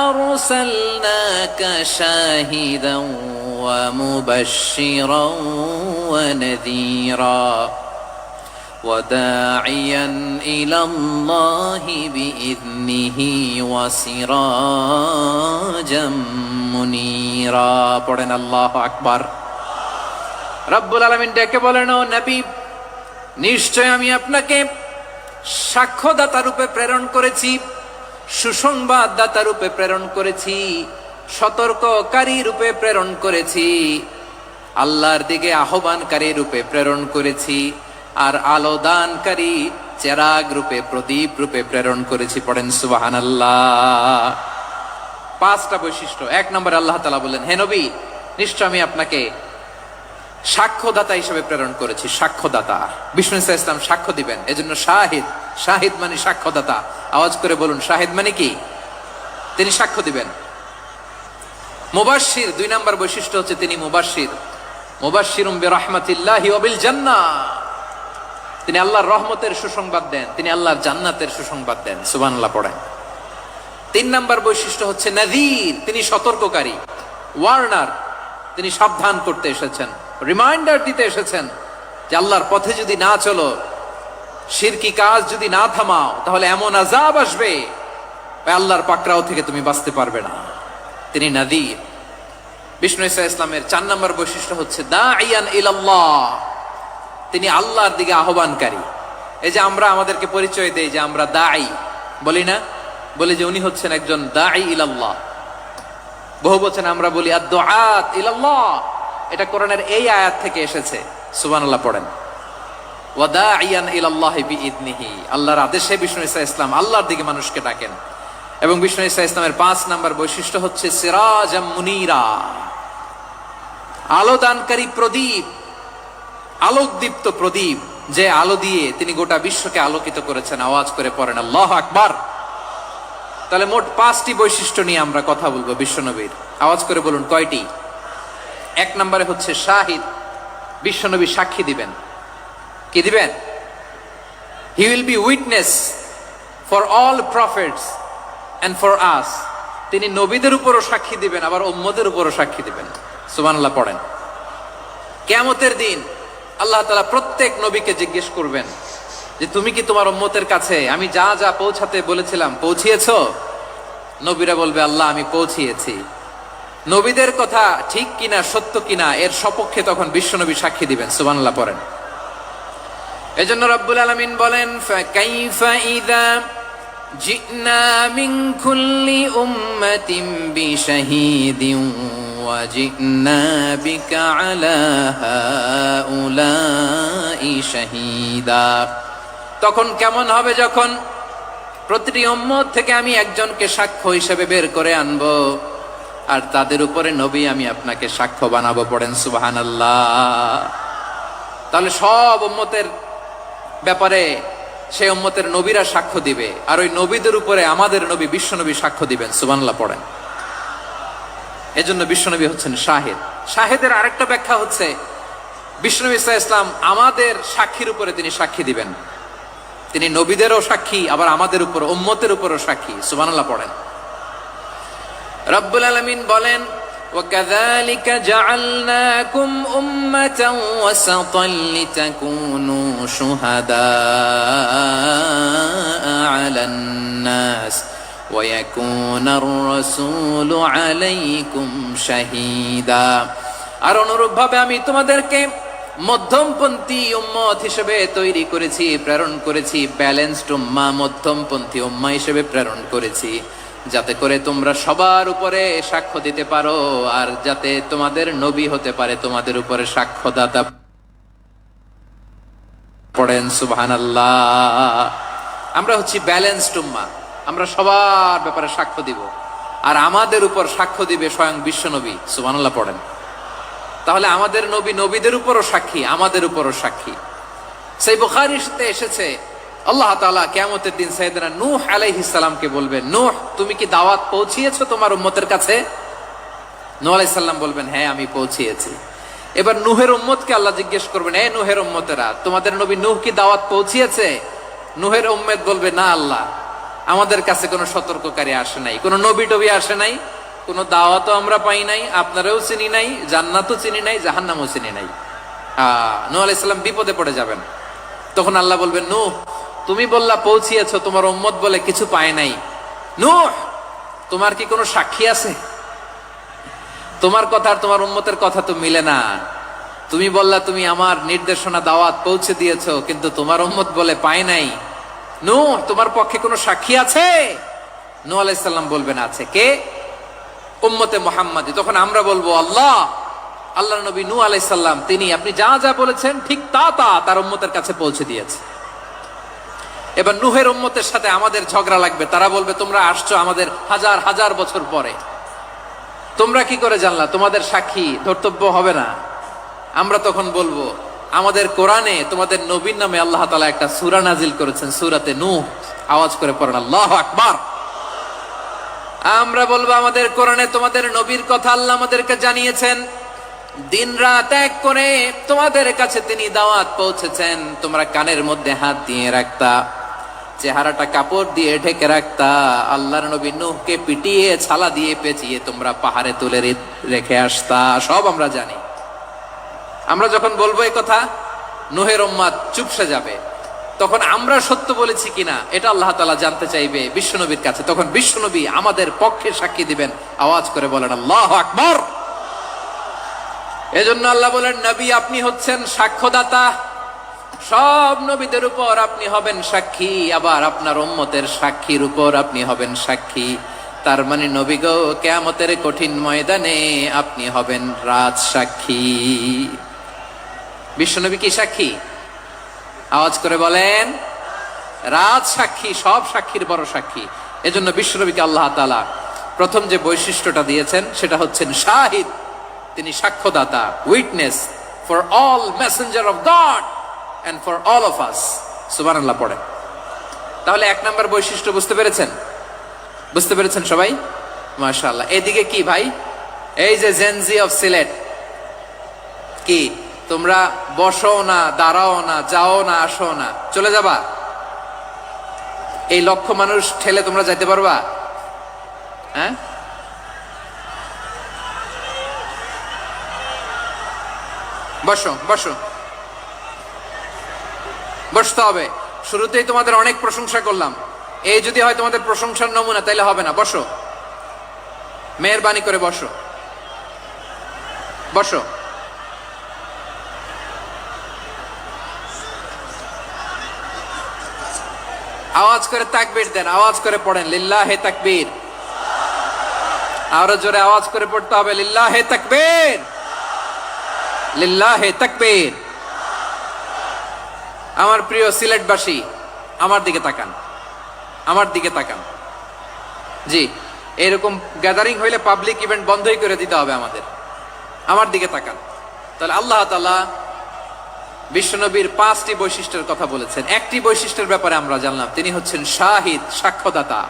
আরসালনাকা শাহিদান ওয়া মুবাশশিরান ওয়া নাযীরা ওয়া দাঈয়ান ইলাল্লাহি বিইذনিহি ওয়া সিরাজাম মুনীরা। পড়েন আল্লাহু আকবার। রব্বুল আলামিন ডেকে বলেন, ও নবী, নিশ্চয় আমি আপনাকে সাক্ষ্যদাতা রূপে প্রেরণ করেছি, সুসংবাদদাতা রূপে প্রেরণ করেছি, সতর্ককারী রূপে প্রেরণ করেছি, আল্লাহর দিকে আহ্বানকারী রূপে প্রেরণ করেছি, আর আলো দানকারী চেরাগ রূপে, প্রদীপ রূপে প্রেরণ করেছি। পড়েন সুবহানাল্লাহ। 5টা বৈশিষ্ট্য। 1 নম্বরে আল্লাহ তাআলা বললেন, হে নবী, নিশ্চয় আমি আপনাকে সাক্ষ্যদাতা হিসেবে প্রেরণ করেছি। সাক্ষ্যদাতা, বিষ্ণু ইসা ইসলাম সাক্ষ্য দিবেন, এজন্য শাহিদ। শাহিদ মানে সাক্ষ্যদাতা। আওয়াজ করে বলুন, শাহিদ মানে কি? তিনি সাক্ষ্য দিবেন। মুবাশশির, 2 নম্বর বৈশিষ্ট্য হচ্ছে তিনি মুবাশশির। মুবাশশিরুম বিরাহমাতিল্লাহি ওয়া বিল জান্নাহ, তিনি আল্লাহর রহমতের সুসংবাদ দেন, তিনি আল্লাহর জান্নাতের সুসংবাদ দেন। সুবহানাল্লাহ পড়েন। 3 নম্বর বৈশিষ্ট্য হচ্ছে নাযীর, তিনি সতর্ককারী, ওয়ার্নার, তিনি সাবধান করতে এসেছেন, রিমাইন্ডার দিতে এসেছেন যে আল্লাহর পথে যদি না চলো, শিরকি কাজ যদি না থামাও, তাহলে এমন আযাব আসবে আল্লাহর পাকড়াও থেকে তুমি বাঁচতে পারবে না। তিনি নাযীর। বিষ্ণু ইসা ইসলামের 4 নম্বর বৈশিষ্ট্য হচ্ছে দাঈয়ান ইলাল্লাহ, তিনি আল্লাহর দিকে আহ্বানকারী। এই যে আমরা আমাদেরকে পরিচয় দেই যে আমরা দাঈ, বলি না? বলি যে উনি হচ্ছেন একজন দাঈ ইলাল্লাহ। বহু বচনে আমরা বলি আদ-দুআত ইলাল্লাহ, এটা কোরআনের এই আয়াত থেকে এসেছে। সুবহানাল্লাহ পড়েন। ওয়া দাঈয়ান ইলাল্লাহি বিইذনিহি, আল্লাহর আদেশে বিষ্ণু ইসা ইসলাম আল্লাহর দিকে মানুষকে ডাকেন। এবং বিষ্ণু ইসা ইসলামের 5 নম্বর বৈশিষ্ট্য হচ্ছে সিরাজাম মুনীরা, আলোদানকারী প্রদীপ, আলোকদীপ্ত প্রদীপ, যে আলো দিয়ে তিনি গোটা বিশ্বকে আলোকিত করেছেন। আওয়াজ করে পড়েন আল্লাহু আকবার। তাহলে মোট 5টি বৈশিষ্ট্য নিয়ে আমরা কথা বলবো বিশ্বনবীর। আওয়াজ করে বলুন কয়টি? 1 নম্বরে হচ্ছে শাহিদ, বিশ্বনবী সাক্ষী দিবেন। কি দিবেন? He will be witness for all prophets and for us, তিনি নবীদের উপরও সাক্ষী দিবেন, আবার উম্মতের উপরও সাক্ষী দিবেন। সুবহানাল্লাহ পড়েন। কিয়ামতের দিন আল্লাহ তাআলা প্রত্যেক নবীকে জিজ্ঞেস করবেন যে তুমি কি তোমার উম্মতের কাছে আমি যা যা পৌঁছাতে বলেছিলাম পৌঁছিয়েছো? নবীরা বলবে আল্লাহ আমি পৌঁছিয়েছি। নবীদের কথা ঠিক কিনা, সত্য কিনা, এর সপক্ষে তখন বিশ্বনবী সাক্ষী দিবেন। সুবহানাল্লাহ পড়েন। এজন্য রব্বুল আলামিন বলেন, ফাকাইফা ইযা জিনা মিন কুল্লি উম্মাতিন বিশাহীদিন ওয়া জিনা বিকা আলা হাউলাই শাহীদা। তখন কেমন হবে যখন প্রতিটি উম্মত থেকে আমি একজনকে সাক্ষ্য হিসেবে বের করে আনবো, আর তাদের উপরে নবী আমি আপনাকে সাক্ষ্য বানাবো। পড়েন সুবহানাল্লাহ। তাহলে সব উম্মতের ব্যাপারে সেই উম্মতের নবীরা সাক্ষ্য দিবে, আর ওই নবীদের উপরে আমাদের নবী বিশ্বনবী সাক্ষ্য দিবেন। সুবহানাল্লাহ পড়েন। এজন্য বিশ্বনবী হচ্ছেন শাহিদ। শাহিদের আরেকটা ব্যাখ্যা হচ্ছে বিশ্বনবী সাল্লাল্লাহু আলাইহি ওয়াসাল্লাম আমাদের সাক্ষীর উপরে তিনি সাক্ষী দিবেন। তিনি নবীদেরও সাক্ষী, আবার আমাদের উপর উম্মতের উপরও সাক্ষী। সুবহানাল্লাহ পড়েন। রব্বুল আলামিন বলেন, وَكَذَلِكَ جَعَلْنَاكُمْ أُمَّةً وَسَطًا لِتَكُونُوا شُهَدَاءَ عَلَى النَّاسِ وَيَكُونَ الرَّسُولُ عَلَيْكُمْ شَهِيدًا। আর অনুরূপভাবে আমি তোমাদেরকে মধ্যমপন্থী উম্মত হিসেবে তৈরি করেছি, প্রেরণ করেছি। ব্যালেন্সড উম্মাহ, মধ্যমপন্থী উম্মাহ হিসেবে প্রেরণ করেছি, যাতে করে তোমরা সবার উপরে সাক্ষ্য দিতে পারো, আর যাতে তোমাদের নবী হতে পারে তোমাদের উপরে সাক্ষ্যদাতা। পড়েন সুবহানাল্লাহ। আমরা হচ্ছি ব্যালেন্সড উম্মাহ, আমরা সবার ব্যাপারে সাক্ষ্য দিব, আর আমাদের উপর সাক্ষ্য দিবে স্বয়ং বিশ্বনবী। সুবহানাল্লাহ পড়েন। তাহলে আমাদের নবী নবীদের উপরও সাক্ষী, আমাদের উপরও সাক্ষী। সেই বুখারীতে এসেছে আল্লাহ তাআলা কিয়ামতের দিন সাইয়েদনা নূহ আলাইহিস সালামকে বলবেন, নূহ তুমি কি দাওয়াত পৌঁছিয়েছো তোমার উম্মতের কাছে? নূহ আলাইহিস সালাম বলবেন, হ্যাঁ আমি পৌঁছিয়েছি। এবার নূহের উম্মতকে আল্লাহ জিজ্ঞেস করবেন, এ নূহের উম্মতেরা, তোমাদের নবী নূহ কি দাওয়াত পৌঁছিয়েছে? নূহের উম্মত বলবে, না আল্লাহ, আমাদের কাছে কোনো সতর্ককারী আসে নাই, কোনো নবী টবি আসে নাই, কোনো দাওয়াতও আমরা পাই নাই, আপনারাও চিনি নাই, জান্নাতও চিনি নাই, জাহান্নামও চিনি নাই। নূহ আলাইহিস সালাম বিপদে পড়ে যাবেন। তখন আল্লাহ বলবেন, নূহ তুমি বললা পৌঁছিয়েছো, তোমার উম্মত বলে কিছু পায় নাই। নূহ তোমার কি কোনো সাক্ষী আছে? তোমার কথা আর তোমার উম্মতের কথা তো মিলে না। তুমি বললা তুমি আমার নির্দেশনা দাওয়াত পৌঁছে দিয়েছো, কিন্তু তোমার উম্মত বলে পায় নাই। নূহ তোমার পক্ষে কোনো সাক্ষী আছে? নূহ আলাইহিস সালাম বলবেন আছে। কে? উম্মতে মুহাম্মাদী। তখন আমরা বলবো, আল্লাহ, আল্লাহর নবী নূহ আলাইহিস সালাম তিনি আপনি যা যা বলেছেন ঠিক তা তা তার উম্মতের কাছে পৌঁছে দিয়েছে। এবার নূহের উম্মতের সাথে আমাদের ঝগড়া লাগবে। তারা বলবে তোমরা আসছো আমাদের হাজার হাজার বছর পরে, তোমরা কি করে জানলা? তোমাদের সাক্ষী ধর্তব্য হবে না? আমরা তখন বলবো, আমাদের কোরআনে তোমাদের নবীর নামে আল্লাহ তাআলা একটা সূরা নাজিল করেছেন, সূরাতে নূহ। আওয়াজ করে পড়েন আল্লাহু আকবার। আমরা বলবো, আমাদের কোরআনে তোমাদের নবীর কথা আল্লাহ আমাদেরকে জানিয়েছেন, দিন রাত এক করে তোমাদের কাছে তিনি দাওয়াত পৌঁছেছেন। তোমরা কানের মধ্যে হাত দিয়ে রাখতা, চেহারাটা কাপড় দিয়ে ঢেকে রাখতা, আল্লাহর নবী নূহকে পিটিয়ে ছালা দিয়ে পেঁচিয়ে তোমরা পাহাড়ে তুলে রেখে আসতা। সব আমরা জানি। আমরা যখন বলবো এই কথা, নূহের উম্মাত চুপসে যাবে। তখন আমরা সত্য বলেছি কিনা এটা আল্লাহ তাআলা জানতে চাইবে বিশ্বনবীর কাছে। তখন বিশ্বনবী আমাদের পক্ষে সাক্ষী দিবেন। আওয়াজ করে বলেন আল্লাহু আকবার। এজন্য আল্লাহ বলেন, নবী আপনি হচ্ছেন সাক্ষ্যদাতা, সব নবীদের উপর আপনি হবেন সাক্ষী, আবার আপনার উম্মতের সাক্ষীর উপর আপনি হবেন সাক্ষী। তার মানে নবী গো, কিয়ামতের কঠিন ময়দানে আপনি হবেন রাজ সাক্ষী। বিশ্বনবী কি সাক্ষী? আওয়াজ করে বলেন, রাজ সাক্ষী, সব সাক্ষীর বড় সাক্ষী। এজন্য বিশ্বনবীকে আল্লাহ তাআলা প্রথম যে বৈশিষ্ট্যটা দিয়েছেন সেটা হচ্ছেন শাহিদ। তিনি সাক্ষ্যদাতা, witness for all messenger of God and for all of us. সুবহানাল্লাহ পড়েন। তাহলে এক নাম্বার বৈশিষ্ট্য বুঝতে পেরেছেন? বুঝতে পেরেছেন সবাই? মাশাআল্লাহ। এদিকে কি ভাই, এই যে জেনজি অফ সিলেট, কি তোমরা বসো না, দাঁড়াও না, যাও না, আসো না, চলে যাবা? এই লক্ষ মানুষ ঠেলে তোমরা যাইতে পারবা? হ্যাঁ, বসো বসো, বসতে হবে। শুরুতেই তোমাদের অনেক প্রশংসা করলাম, এই যদি হয় তোমাদের প্রশংসার নমুনা, তাইলে হবে না। বসো, মেহেরবানি করে বসো, বসো। আওয়াজ করে তাকবীর দেন, আওয়াজ করে পড়েন লিল্লাহে তাকবীর। আরো জোরে আওয়াজ করে পড়তে হবে, লিল্লাহে তাকবীর, লিল্লাহে তাকবীর। আমার প্রিয় সিলেটবাসী, আমার দিকে তাকান, আমার দিকে তাকান। জি, এরকম গ্যাদারিং হইলে পাবলিক ইভেন্ট বন্ধই করে দিতে হবে আমাদের। আমার দিকে তাকান। তাহলে আল্লাহ তাআলা বিশ্বনবীর 5টি বৈশিষ্ট্যের কথা বলেছেন। একটি বৈশিষ্ট্যের ব্যাপারে আমরা জানলাম, তিনি হচ্ছেন শাহিদ, সাক্ষ্যদাতা,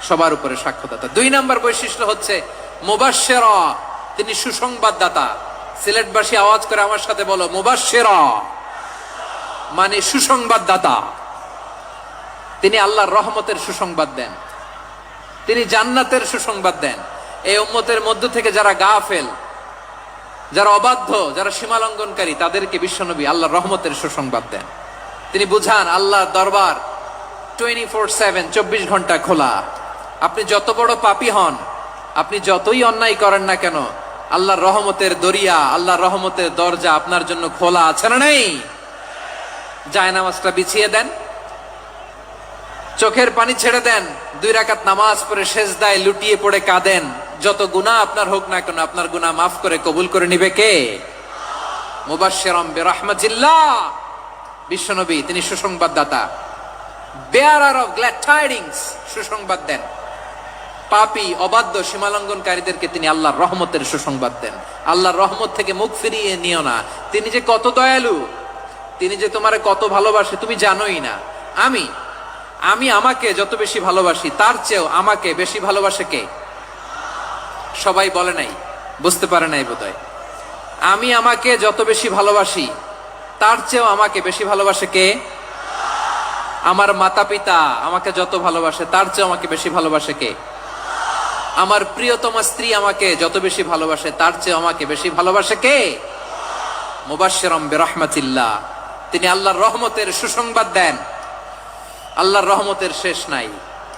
সবার উপরে সাক্ষ্যদাতা। 2 নাম্বার বৈশিষ্ট্য হচ্ছে মুবাশশিরা, তিনি সুসংবাদদাতা। সিলেটবাসী আওয়াজ করে আমার সাথে বলো, মুবাশশিরা মানে সুসংবাদদাতা। তিনি আল্লাহর রহমতের সুসংবাদ দেন, তিনি জান্নাতের সুসংবাদ দেন। এই উম্মতের মধ্য থেকে যারা গাফেল, যারা অবাধ্য, যারা সীমালঙ্ঘনকারী, তাদেরকে বিশ্বনবী আল্লাহর রহমতের সুসংবাদ দেন। তিনি বুঝান আল্লাহর দরবার 24/7, 24 ঘন্টা খোলা। আপনি যত বড় পাপী হন, আপনি যতই অন্যায় করেন না কেন, আল্লাহর রহমতের দরিয়া, আল্লাহর রহমতের দরজা আপনার জন্য খোলা আছে না নেই? জায়নামাজটা বিছিয়ে দেন, চোখের পানি ছেড়ে দেন, 2 রাকাত নামাজ পড়ে সেজদায় লুটিয়ে পড়ে কাঁদেন। যত গুনাহ আপনার হোক না কেন, আপনার গুনাহ মাফ করে কবুল করে নিবে কে? মুবাশশিরাম বিরাহমাতিল্লাহ। বিশ্বনবী তিনি সুসংবাদদাতা, বেয়ারার অফ গ্ল্যাড টাইডিংস, সুসংবাদ দেন। পাপী, অবাধ্য, সীমালঙ্ঘনকারীদেরকে তিনি আল্লাহর রহমতের সুসংবাদ দেন। আল্লাহর রহমত থেকে মুখ ফিরিয়ে নিও না। তিনি যে কত দয়ালু, তিনি যে তোমারে কত ভালোবাসে তুমি জানোই না। আমি আমাকে যত বেশি ভালোবাসি, তার চেয়েও আমাকে বেশি ভালোবাসে কে? সবাই বলে নাই, বুঝতে পারে নাই বোধহয়। আমি আমাকে যত বেশি ভালোবাসি, তার চেয়েও আমাকে বেশি ভালোবাসে কে? আমার মাতা পিতা আমাকে যত ভালোবাসে, তার চেয়েও আমাকে বেশি ভালোবাসে কে? আমার প্রিয়তমা স্ত্রী আমাকে যত বেশি ভালোবাসে, তার চেয়ে আমাকে বেশি ভালোবাসে কে? মুবাশশিরাম বিরাহমাতিল্লাহ, তিনি আল্লাহর রহমতের সুসংবাদ দেন। আল্লাহর রহমতের শেষ নাই,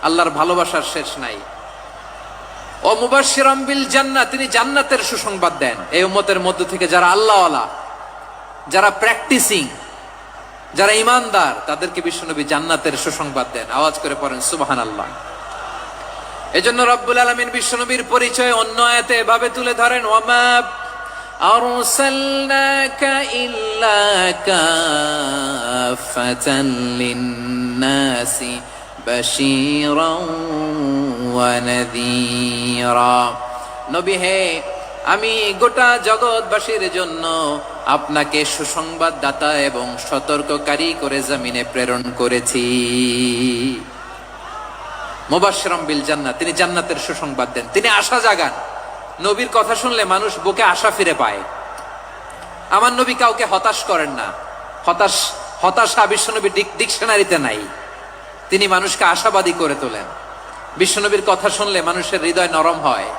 আল্লাহর ভালোবাসার শেষ নাই। ও মুবাশশিরাম বিল জান্নাহ, তিনি জান্নাতের সুসংবাদ দেন। এই উম্মতের মধ্য থেকে যারা আল্লাহওয়ালা, যারা প্র্যাকটিসিং, যারা ঈমানদার, তাদেরকে বিশ্বনবী জান্নাতের সুসংবাদ দেন। আওয়াজ করে পড়েন সুবহানাল্লাহ। এজন্য রব্বুল আলামিন বিশ্বনবীর পরিচয় অন্য আয়াতে এভাবে তুলে ধরেন, ওয়ামা আরসালনাকা ইল্লা কাফাতান লিন্নাসি বাশীরাও ওয়া নাযীরা। নবী হে, আমি গোটা জগৎবাসীর জন্য আপনাকে সুসংবাদদাতা এবং সতর্ককারী করে জমিনে প্রেরণ করেছি। মুবাশশিরাম বিল জান্নাহ, তিনি জান্নাতের সুসংবাদ দেন, তিনি আশা জাগান। নবীর কথা শুনলে মানুষ বুকে আশা ফিরে পায়। আমার নবী কাউকে হতাশ করেন না। হতাশা বিশ্বনবীর ডিকশনারিতে নাই। তিনি মানুষকে আশাবাদী করে তোলেন। বিশ্বনবীর কথা শুনলে মানুষের হৃদয় নরম হয়,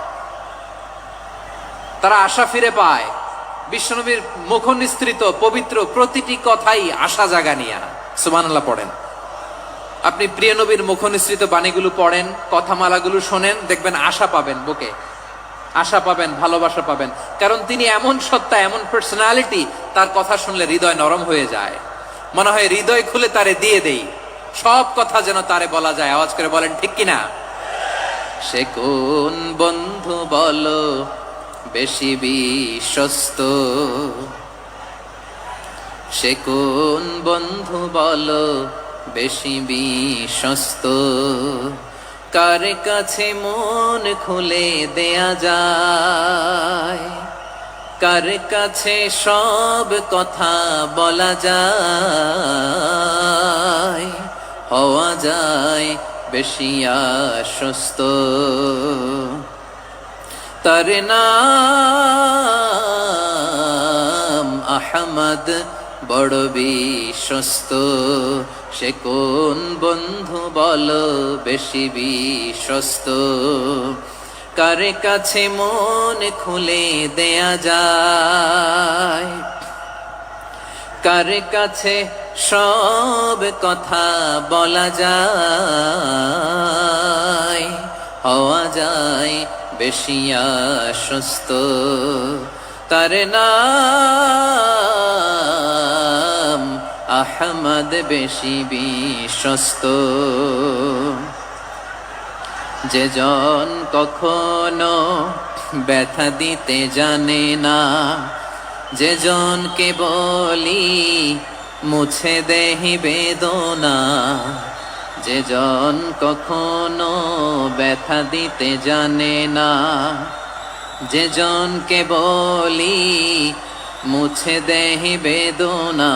তারা আশা ফিরে পায়। বিশ্বনবীর মুখ নিঃসৃত পবিত্র প্রতিটি কথাই আশা জাগানিয়া। সুবহানাল্লাহ পড়েন। আপনি প্রিয় নবীর মুখ নিঃসৃত বাণীগুলো পড়েন, কথামালাগুলো শোনেন, দেখবেন আশা পাবেন, বুকে আশা পাবেন, ভালোবাসা পাবেন। কারণ তিনি এমন সত্তা, এমন পার্সোনালিটি, তার কথা শুনলে হৃদয় নরম হয়ে যায়। মনে হয় হৃদয় খুলে তারে দিয়ে দেই, সব কথা যেন তারে বলা যায়। আওয়াজ করে বলেন ঠিক কিনা? সে কোন বন্ধু বলো বেশি বিশ্বস্ত, সে কোন বন্ধু বলো বেশি বিশ্বস্ত, কার কাছে মন খুলে দেয়া যায়, কার কাছে সব কথা বলা যায়, হওয়া যায় বেশি আশ্বস্ত। তার নাম আহমদ, বড় বিশ্বস্ত। সে কোন বন্ধু বলো বেশি বিশ্বস্ত, কার কাছে মন খুলে দেয়া যায়, কার কাছে সব কথা বলা যায়, হওয়া যায় বেশি আশ্বস্ত। তার নাম আহমদ, বেশি বিশ্বস্ত। যে জন কখনো ব্যথা দিতে জানে না, যে জনকে বলি মুছে দেহি বেদনা, যে জন কখনো ব্যথা দিতে জানে না, যে জনকে বলি মুছে দেহি বেদনা,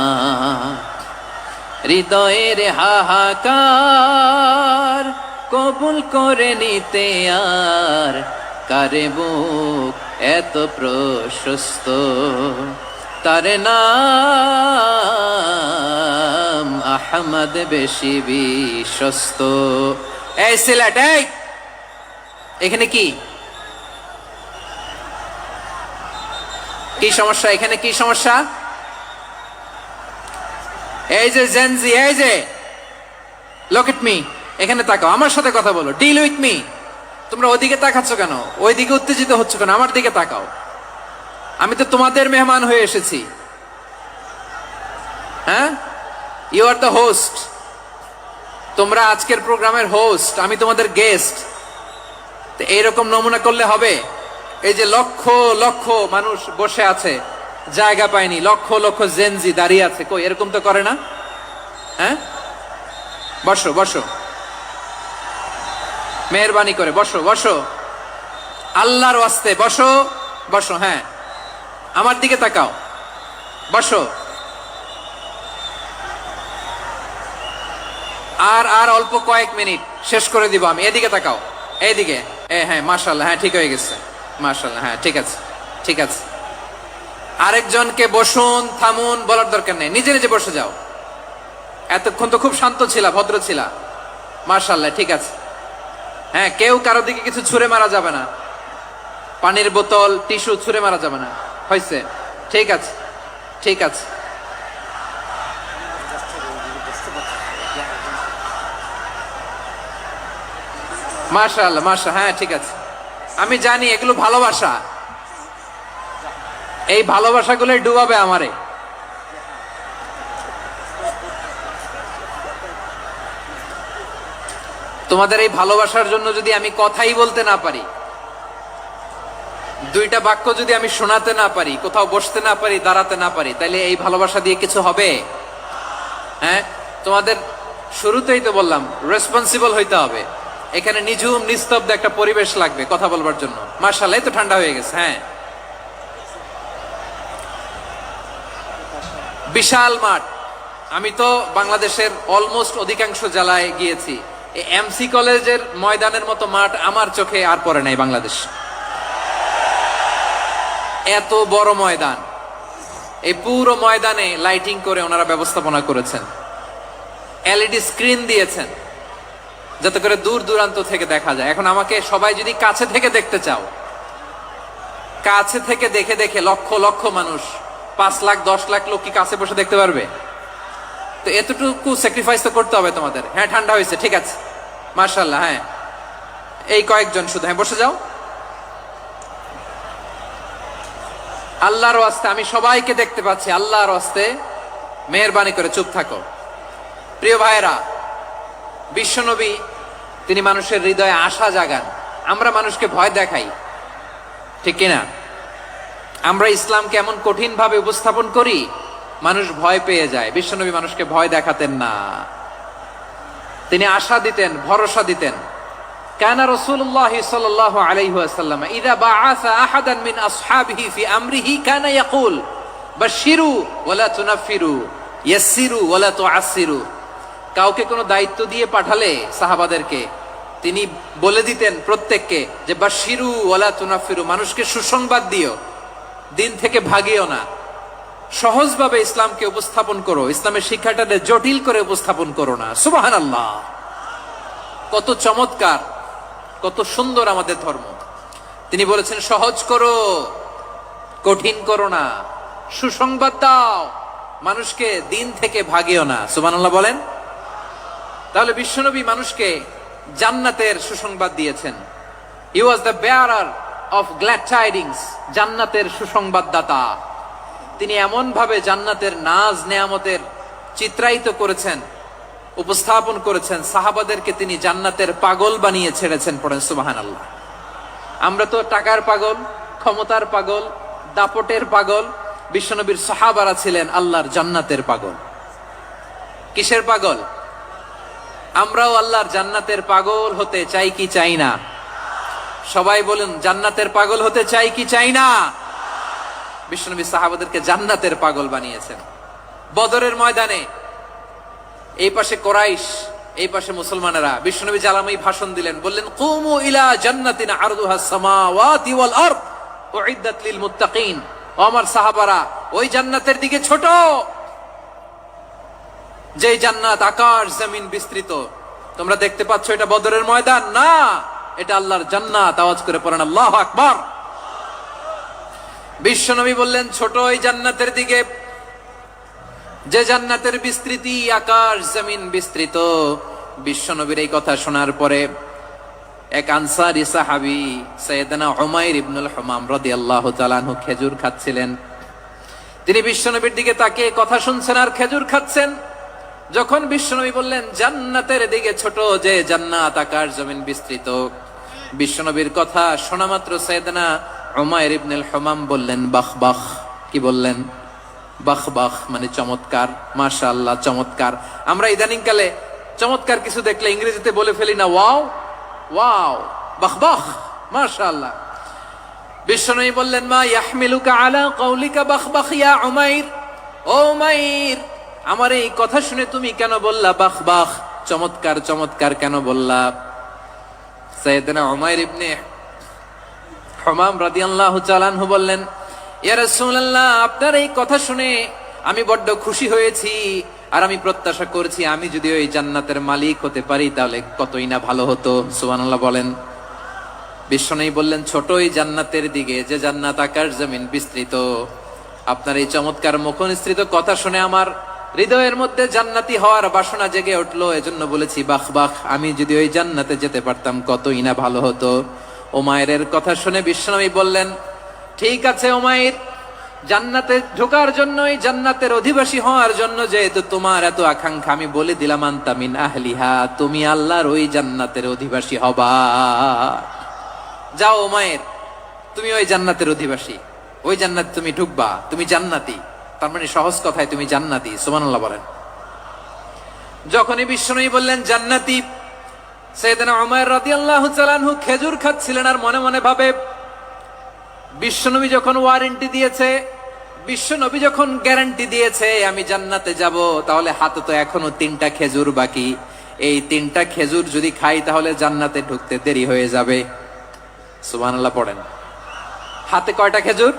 হৃদয়ের হাহাকার কবুল করে নিতে আর কারে বুক এত প্রশস্ত। তার নাম আহমদ, বেশি বিশ্বস্ত। এই সিলেট, এই এখানে কি কি সমস্যা? এখানে কি সমস্যা? এই যে জেনজি, এই যে লুক এট মি, এখানে তাকাও, আমার সাথে কথা বলো, ডিল উইথ মি। তোমরা ওইদিকে তাকাচ্ছ কেন? ওইদিকে উত্তেজিত হচ্ছ কেন? আমার দিকে তাকাও। আমি তো তোমাদের মেহমান হয়ে এসেছি। হ্যাঁ, ইউ আর দ্য হোস্ট। তোমরা আজকের প্রোগ্রামের হোস্ট, আমি তোমাদের গেস্ট। তো এইরকম নমুনা করলে হবে? এই যে লক্ষ লক্ষ মানুষ বসে আছে, জায়গা পায়নি, লক্ষ লক্ষ জেনজি দাঁড়িয়ে আছে, কই এরকম তো করে না? হ্যাঁ, বসো বসো, মেহরবানি করে বসো বসো, আল্লাহর ওয়াস্তে বসো বসো। হ্যাঁ, আমার দিকে তাকাও, বসো। আর অল্প কয়েক মিনিট, শেষ করে দিব আমি। এদিকে তাকাও, এইদিকে। হ্যাঁ, মাশাআল্লাহ, হ্যাঁ ঠিক হয়ে গেছে, মাশাআল্লাহ, হ্যাঁ ঠিক আছে, ঠিক আছে। আরেকজনকে বসুন, থামুন বলার দরকার নেই, নিজে নিজে বসে যাও। এতক্ষণ তো খুব শান্ত ছিলা, ভদ্র ছিলা, মাশাআল্লাহ, ঠিক আছে। হ্যাঁ, কেউ কারো দিকে কিছু ছুঁড়ে মারা যাবে না, পানির বোতল, টিস্যু ছুঁড়ে মারা যাবে না, হয়েছে? ঠিক আছে, ঠিক আছে। মাশাআল্লাহ, মাশাআল্লাহ, হ্যাঁ ঠিক আছে। আমি জানি এগুলো ভালোবাসা, এই ভালোবাসাগুলোই ডুবাবে আমারে। তোমাদের এই ভালোবাসার জন্য যদি আমি কথাই বলতে না পারি, দুইটা বাক্য যদি আমি শোনাতে না পারি, কোথাও বসতে না পারি, দাঁড়াতে না পারি, তাহলে এই ভালোবাসা দিয়ে কিছু হবে? হ্যাঁ, তোমাদের শুরুতেই তো বললাম রেসপন্সিবল হইতে হবে। এখানে নিঝুম নিস্তব্ধ একটা পরিবেশ লাগবে কথা বলবার জন্য। মাশাআল্লাহ, এই তো ঠান্ডা হয়ে গেছে। হ্যাঁ, বিশাল মাঠ। আমি তো বাংলাদেশের অলমোস্ট অধিকাংশ জেলায় গিয়েছি, এই এমসি কলেজের ময়দানের মতো মাঠ আমার চোখে আর পড়ে নাই বাংলাদেশ। এত বড় ময়দান, এই পুরো ময়দানে লাইটিং করে ওনারা ব্যবস্থাপনা করেছেন, এলইডি স্ক্রিন দিয়েছেন যাতে করে দূর দূরান্ত থেকে দেখা যায়। এখন আমাকে সবাই যদি কাছে থেকে দেখতে চাও, কাছে থেকে দেখে দেখে লক্ষ লক্ষ মানুষ, 5 লাখ 10 লাখ লোক কি কাছে বসে দেখতে পারবে? তো এতটুকু স্যাক্রিফাইস তো করতে হবে তোমাদের। হ্যাঁ, ঠান্ডা হয়েছে, ঠিক আছে, মাশাআল্লাহ। হ্যাঁ, এই কয়েকজন শুধু, হ্যাঁ বসে যাও। আল্লাহর ওয়াস্তে আমি সবাইকে দেখতে পাচ্ছি, আল্লাহর ওয়াস্তে মেহেরবানি করে চুপ থাকো। প্রিয় ভাইরা, বিশ্বনবী তিনি মানুষের হৃদয়ে আশা জাগান। আমরা মানুষকে ভয় দেখাই, ঠিক কিনা? আমরা ইসলামকে এমন কঠিন ভাবে উপস্থাপন করি, মানুষ ভয় পেয়ে যায়। বিশ্বনবী মানুষকে ভয় দেখাতেন না, তিনি আশা দিতেন, ভরসা দিতেন। কানা রাসূলুল্লাহ সাল্লাল্লাহু আলাইহি ওয়াসাল্লাম ইযা বাআসা আহাদান মিন আসহাবিহি ফি আমরিহি কানা ইয়াকুল বাশশিরু ওয়ালা তুনাফিরু ইয়াসসিরু ওয়ালা তুআসসিরু। কাউকে কোনো দায়িত্ব দিয়ে পাঠালে সাহাবাদেরকে তিনি বলে দিতেন প্রত্যেককে যে বাশশিরু ওয়ালা তুনাফিরু, মানুষকে সুসংবাদ দিও, দিন থেকে ভাগিও না, সহজভাবে ইসলামকে উপস্থাপন করো, ইসলামের শিক্ষাটাকে জটিল করে উপস্থাপন করো না। সুবহানাল্লাহ, কত চমৎকার, কত সুন্দর আমাদের ধর্ম। তিনি বলেছেন সহজ করো, কঠিন করো না, সুসংবাদ দাও, মানুষকে দিন থেকে ভাগিও না। সুবহানাল্লাহ বলেন। তাহলে বিশ্বনবী মানুষকে জান্নাতের সুসংবাদ দিয়েছেন। He was the bearer of glad tidings, জান্নাতের সুসংবাদদাতা। তিনি এমন ভাবে জান্নাতের নাজ নেয়ামতের চিত্রায়িত করেছেন, উপস্থাপন করেছেন, সাহাবাদেরকে তিনি জান্নাতের পাগল বানিয়ে ছেড়েছেন। পড়েন সুবহানাল্লাহ। আমরা তো টাকার পাগল, ক্ষমতার পাগল, দাপটের পাগল। বিশ্বনবীর সাহাবারা ছিলেন আল্লাহর জান্নাতের পাগল। কিসের পাগল? আমরাও আল্লাহর জান্নাতের পাগল হতে চাই কি চাই না? সবাই বলুন, জান্নাতের পাগল হতে চাই কি চাই না? বিশ্বনবী সাহাবাদেরকে জান্নাতের পাগল বানিয়েছেন। বদরের ময়দানে এই পাশে কোরাইশ, এই পাশে মুসলমানেরা। বিশ্বনবী জালামি ভাষণ দিলেন, বললেন কুমু ইলা জান্নাতিন আরদুহাস সামাওয়াতি ওয়াল আরদ উইদ্দাত লিল মুত্তাকিন। ও আমার সাহাবারা, ওই জান্নাতের দিকে ছোট, যে জান্নাত আকাশ জমিন বিস্তৃত। তোমরা দেখতে পাচ্ছ এটা বদরের ময়দান না, এটা আল্লাহর জান্নাত। আওয়াজ করে পড়েন আল্লাহু আকবার। বিশ্বনবী বললেন ছোট ওই জান্নাতের দিকে, যে জান্নাতের বিস্তৃতি আকাশ জমিন বিস্তৃত। বিশ্বনবীর এই কথা শোনার পরে এক আনসারী সাহাবী সাইয়েদনা উমাইর ইবনুল হুমাম রাদিয়াল্লাহু তাআলা আনহু খেজুর খাচ্ছিলেন। তিনি বিশ্বনবীর দিকে তাকিয়ে কথা শুনছেন আর খেজুর খাচ্ছেন। যখন বিশ্বনবী বললেন জান্নাতের দিকে ছোট, যে জান্নাত আকাশ জমিন বিস্তৃত, বিশ্বনবীর কথা শোনা মাত্র সাইয়েদনা উমাইর ইবনুল হুমাম বললেন বাহ বাহ। কি বললেন? বাহ বাহ, মানে চমৎকার, মাশাআল্লাহ, চমৎকার। আমরা ইদানিং কালে চমৎকার কিছু দেখলে ইংরেজিতে বলে ফেলি না ওয়াও ওয়াও, বাহ বাহ, মাশাআল্লাহ। বিশ্বনবী বললেন মা ইয়াহমিলুকা আলা কওলিকা বাহ বাহ ইয়া উমাইর। ও উমাইর, আমার এই কথা শুনে তুমি কেন বললা বাহ বাহ, চমৎকার চমৎকার কেন বললা? সাইয়েদনা উমাইর ইবনে হুমাম রাদিয়াল্লাহু তাআলা আনহু বললেন ইয়া রাসূলুল্লাহ, আপনার এই কথা শুনে আমি বড্ড খুশি হয়েছি, আর আমি প্রত্যাশা করছি আমি যদি ওই জান্নাতের মালিক হতে পারি তাহলে কতই না ভালো হতো। সুবহানাল্লাহ বলেন। বিশ্বনবী বললেন ছোট ওই জান্নাতের দিকে, যে জান্নাত আকাশ জমিন বিস্তৃত। আপনার এই চমৎকার মুখনিসৃত কথা শুনে আমার হৃদয়ের মধ্যে জান্নাতি হওয়ার বাসনা জেগে উঠলো, এজন্য বলেছি বাহ বাহ, আমি যদি ওই জান্নাতে যেতে পারতাম কতই না ভালো হতো। উমাইরের কথা শুনে বিশ্বনবী বললেন ঠিক আছে উমাইর, জান্নাতে ঢোকার জন্য, এই জান্নাতের অধিবাসী হওয়ার জন্য যেহেতু তোমার এত আকাঙ্ক্ষা, আমি বলে দিলাম আনতা মিন আহলিহা, তুমি আল্লাহর ওই জান্নাতের অধিবাসী হবা। যাও উমাইর, তুমি ওই জান্নাতের অধিবাসী, ওই জান্নাত তুমি ঢুকবা, তুমি জান্নাতি। তার মানে সহজ কথায় তুমি জান্নাতি। সুবহানাল্লাহ বলেন। যখনই বিশ্বনবী বললেন জান্নাতি, সাইয়েদনা উমাইর রাদিয়াল্লাহু তাআলা আনহু খেজুর খাচ্ছিলেন আর মনে মনে ভাবে বিশ্বনবী যখন ওয়ারেন্টি দিয়েছে, বিশ্বনবী যখন গ্যারান্টি দিয়েছে আমি জান্নাতে যাব, তাহলে হাতে তো এখনো 3টা খেজুর বাকি। এই 3টা খেজুর যদি খাই তাহলে জান্নাতে ঢুকতে দেরি হয়ে যাবে। সুবহানাল্লাহ পড়েন। হাতে কয়টা খেজুর?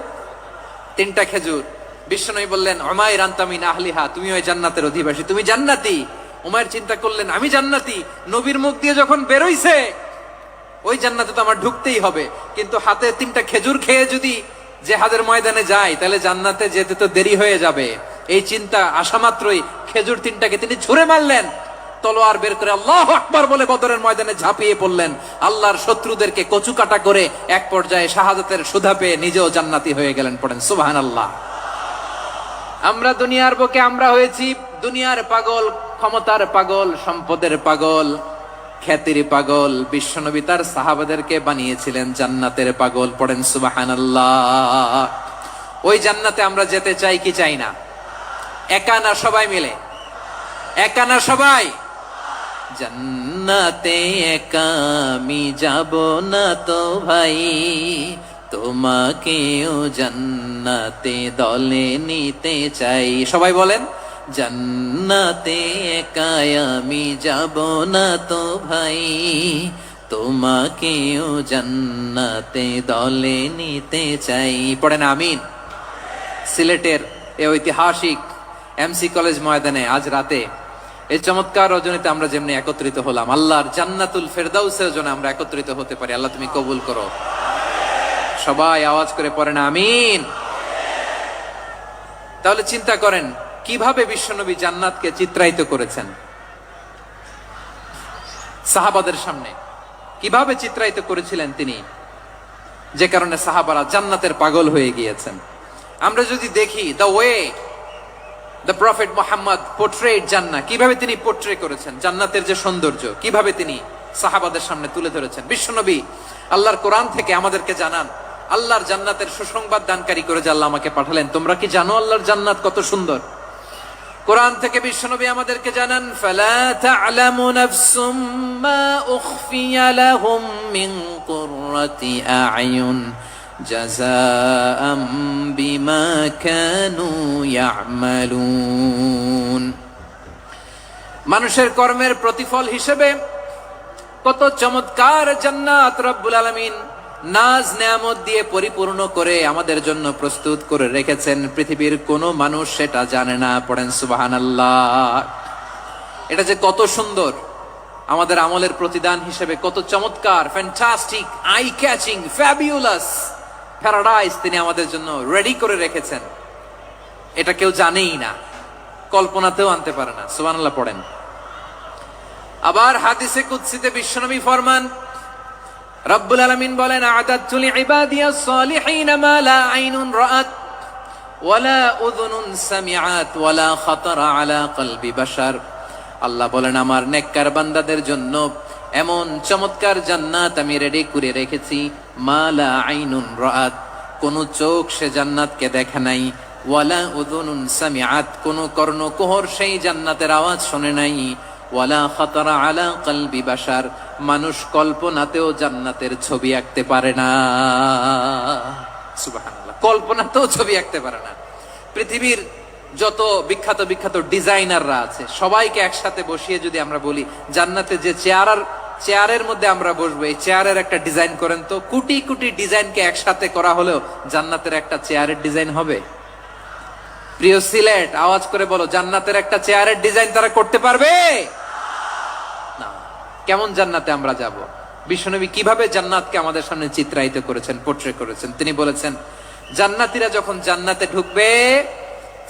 3টা খেজুর। বিশ্বনবী বললেন, উমাইর আনতা মিন আহলিহা, তুমি ওই জান্নাতের অধিবাসী, তুমি জান্নাতি। উমাইর চিন্তা করলেন, আমি জান্নাতি, নবীর মুখ দিয়ে যখন বেরোইছে ওই জান্নাতে তো আমার ঢুকতেই হবে, কিন্তু হাতে 3টা খেজুর খেয়ে যদি জিহাদের ময়দানে যাই তাহলে জান্নাতে যেতে তো দেরি হয়ে যাবে। এই চিন্তা আসা মাত্রই খেজুর 3টাকে তিনি ছুঁড়ে মারলেন, তলোয়ার বের করে আল্লাহু আকবার বলে বদরের ময়দানে ঝাঁপিয়ে পড়লেন। আল্লাহর শত্রুদেরকে কচুকাটা করে এক পর্যায়ে শাহাদাতের সুধা পেয়ে নিজেও জান্নাতি হয়ে গেলেন। পড়েন সুবহানাল্লাহ। আমরা দুনিয়ার বুকে আমরা হয়েছি দুনিয়ার পাগল, ক্ষমতার পাগল, সম্পদের পাগল, খ্যাতির পাগল। বিশ্বনবী তার সাহাবাদেরকে বানিয়েছিলেন জান্নাতের পাগল। পড়েন সুবহানাল্লাহ। ওই জান্নাতে আমরা যেতে চাই কি চাই না? একা না সবাই মিলে? একা না সবাই? জান্নাতে একা আমি যাব না তো ভাই, তোমাকেও জান্নাতে দলে নিতে চাই। সবাই বলেন, জান্নাতে একা আমি যাব না তো ভাই, তোমাকেও জান্নাতে দলে নিতে চাই। পড়েন আমিন। সিলেটের এই ঐতিহাসিক এমসি কলেজ ময়দানে আজ রাতে এই চমৎকার রজনীতে আমরা যেমনি একত্রিত হলাম, আল্লাহর জান্নাতুল ফেরদাউসের জন্য আমরা একত্রিত হতে পারি। আল্লাহ তুমি কবুল করো। সবাই আওয়াজ করে পড়েন আমিন। তাহলে চিন্তা করেন কিভাবে বিশ্বনবী জান্নাতকে চিত্রায়িত করেছেন সাহাবাদের সামনে, কিভাবে চিত্রায়িত করেছিলেন তিনি, যে কারণে সাহাবারা জান্নাতের পাগল হয়ে গিয়েছেন। আমরা যদি দেখি the way the prophet Muhammad portrait জান্নাত, কিভাবে তিনি পোর্ট্রে করেছেন জান্নাতের যে সৌন্দর্য, কিভাবে তিনি সাহাবাদের সামনে তুলে ধরেছেন। বিশ্বনবী আল্লাহর কোরআন থেকে আমাদেরকে জানান আল্লাহর জান্নাতের সুসংবাদ দানকারী করে যে আল্লাহ আমাকে পাঠালেন। তোমরা কি জানো আল্লাহর জান্নাত কত সুন্দর? কোরআন থেকে বিশ্বনবী আমাদেরকে জানান, ফালা তা'লামু নাফসুম মা উখফিয়া লাহুম মিন কুররাতি আ'য়ুন জাযাআম বিমা কানু ইয়া'মালুন। মানুষের কর্মের প্রতিফল হিসেবে কত চমৎকার জান্নাত রব্বুল আলামিন নাজ নেয়ামত দিয়ে পরিপূর্ণ করে আমাদের জন্য প্রস্তুত করে রেখেছেন। পৃথিবীর কোনো মানুষ সেটা জানে না। পড়েন সুবহানাল্লাহ। এটা যে কত সুন্দর, আমাদের আমলের প্রতিদান হিসেবে কত চমৎকার, fantastic, eye catching, fabulous paradise তিনি আমাদের জন্য রেডি করে রেখেছেন। এটা কেউ জানেই না, কল্পনাতেও আনতে পারে না। সুবহানাল্লাহ পড়েন। আবার হাদিসে কুদসিতে বিশ্বনবী ফরমান, রব্বুল আলামিন বলেন, আ'দাতু লিইবাদিয়াস সালিহিন মা লা আইনুন রাআত ওয়ালা উযুনুন সামিআত ওয়ালা খাতারা আলা কলবি বাশার। আল্লাহ বলেন, আমার নেককার বান্দাদের জন্য এমন চমৎকার জান্নাত আমি রেডি করে রেখেছি, মা লা আইনুন রাআত, কোন চোখ সে জান্নাতকে দেখে নাই, ওয়ালা উযুনুন সামিআত, কোন কর্ণকুহর সেই জান্নাতের আওয়াজ শুনে নাই, ওয়ালা খাতারা আলা কলবি বাশার, মানুষ কল্পনাতেও জান্নাতের ছবি আঁকতে পারে না। সুবহানাল্লাহ, কল্পনাতেও ছবি আঁকতে পারে না। পৃথিবীর যত বিখ্যাত বিখ্যাত ডিজাইনাররা আছে সবাইকে একসাথে বসিয়ে যদি আমরা বলি জান্নাতে যে চেয়ারের মধ্যে আমরা বসবো, এই চেয়ারের একটা ডিজাইন করেন তো, কোটি কোটি ডিজাইনকে একসাথে করা হলেও জান্নাতের একটা চেয়ারের ডিজাইন হবে? প্রিয় সিলেট, আওয়াজ করে বলো, জান্নাতের একটা চেয়ারের ডিজাইন তারা করতে পারবে না। কেমন জান্নাতে আমরা যাব? বিশ্বনবী কিভাবে জান্নাতকে আমাদের সামনে চিত্রায়িত করেছেন, পোর্ট্রে করেছেন। তিনি বলেছেন, জান্নাতীরা যখন জান্নাতে ঢুকবে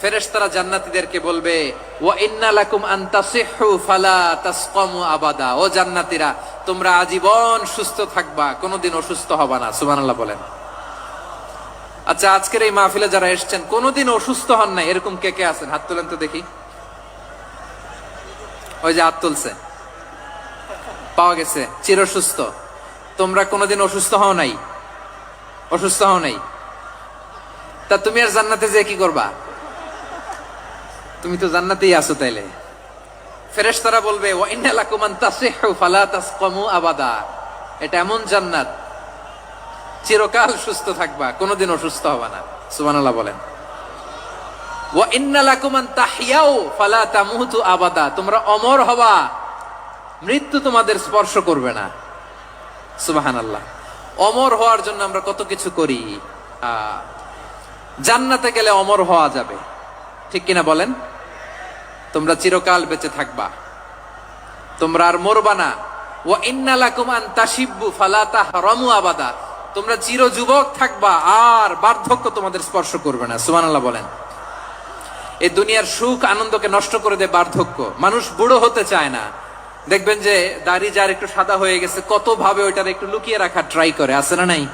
ফেরেশতারা জান্নাতীদেরকে বলবে, ওয়া ইন্না লাকুম আন তাসিহু ফালা তাসকামু আবাদা, ও জান্নাতীরা তোমরা আজীবন সুস্থ থাকবা, কোনোদিন অসুস্থ হবা না। সুবহানাল্লাহ বলেন। আচ্ছা, আজকের এই মাহফিলে যারা এসেছেন কোনোদিন অসুস্থ হন নাই এরকম কে কে আছেন? হাত তুলেন তো দেখি। ওই যে হাত তুলছে, পাওয়া গেছে, চিরসুস্থ। তোমরা কোনোদিন অসুস্থ হও নাই? অসুস্থ হও নাই? তা তুমি আর জান্নাতে যে কি করবা? তুমি তো জান্নাতেই আছো। তাইলে ফেরেশতারা বলবে, ওয়া ইন্না লাকুম আন তাসিহু ফালা তাসকামু আবাদা, এটা এমন জান্নাত চিরকাল সুস্থ থাকবা, কোনোদিন অসুস্থ হবে না। সুবহানাল্লাহ বলেন। ওয়া ইন্না লাকুম আন তাহইয়াউ ফালা তামুতু আবাদা, তোমরা অমর হবা, মৃত্যু তোমাদের স্পর্শ করবে না। সুবহানাল্লাহ। অমর হওয়ার জন্য আমরা কত কিছু করি। জান্নাতে গেলে অমর হওয়া যাবে, ঠিক কিনা বলেন? তোমরা চিরকাল বেঁচে থাকবা, তোমরা আর মরবা না। ওয়া ইন্না লাকুম আন তাশিব্বু ফালা তাহরামু আবাদা, তোমরা চির যুবক থাকবা, আর বার্ধক্য তোমাদের স্পর্শ করবে না। সুবহানাল্লাহ বলেন। এই দুনিয়ার সুখ আনন্দকে নষ্ট করে দেয় বার্ধক্য। মানুষ বুড়ো হতে চায় না। দেখবেন যে দাড়ি যার একটু সাদা হয়ে গেছে, কত ভাবে ওইটার একটু লুকিয়ে রাখার ট্রাই করে, আছে না নাই?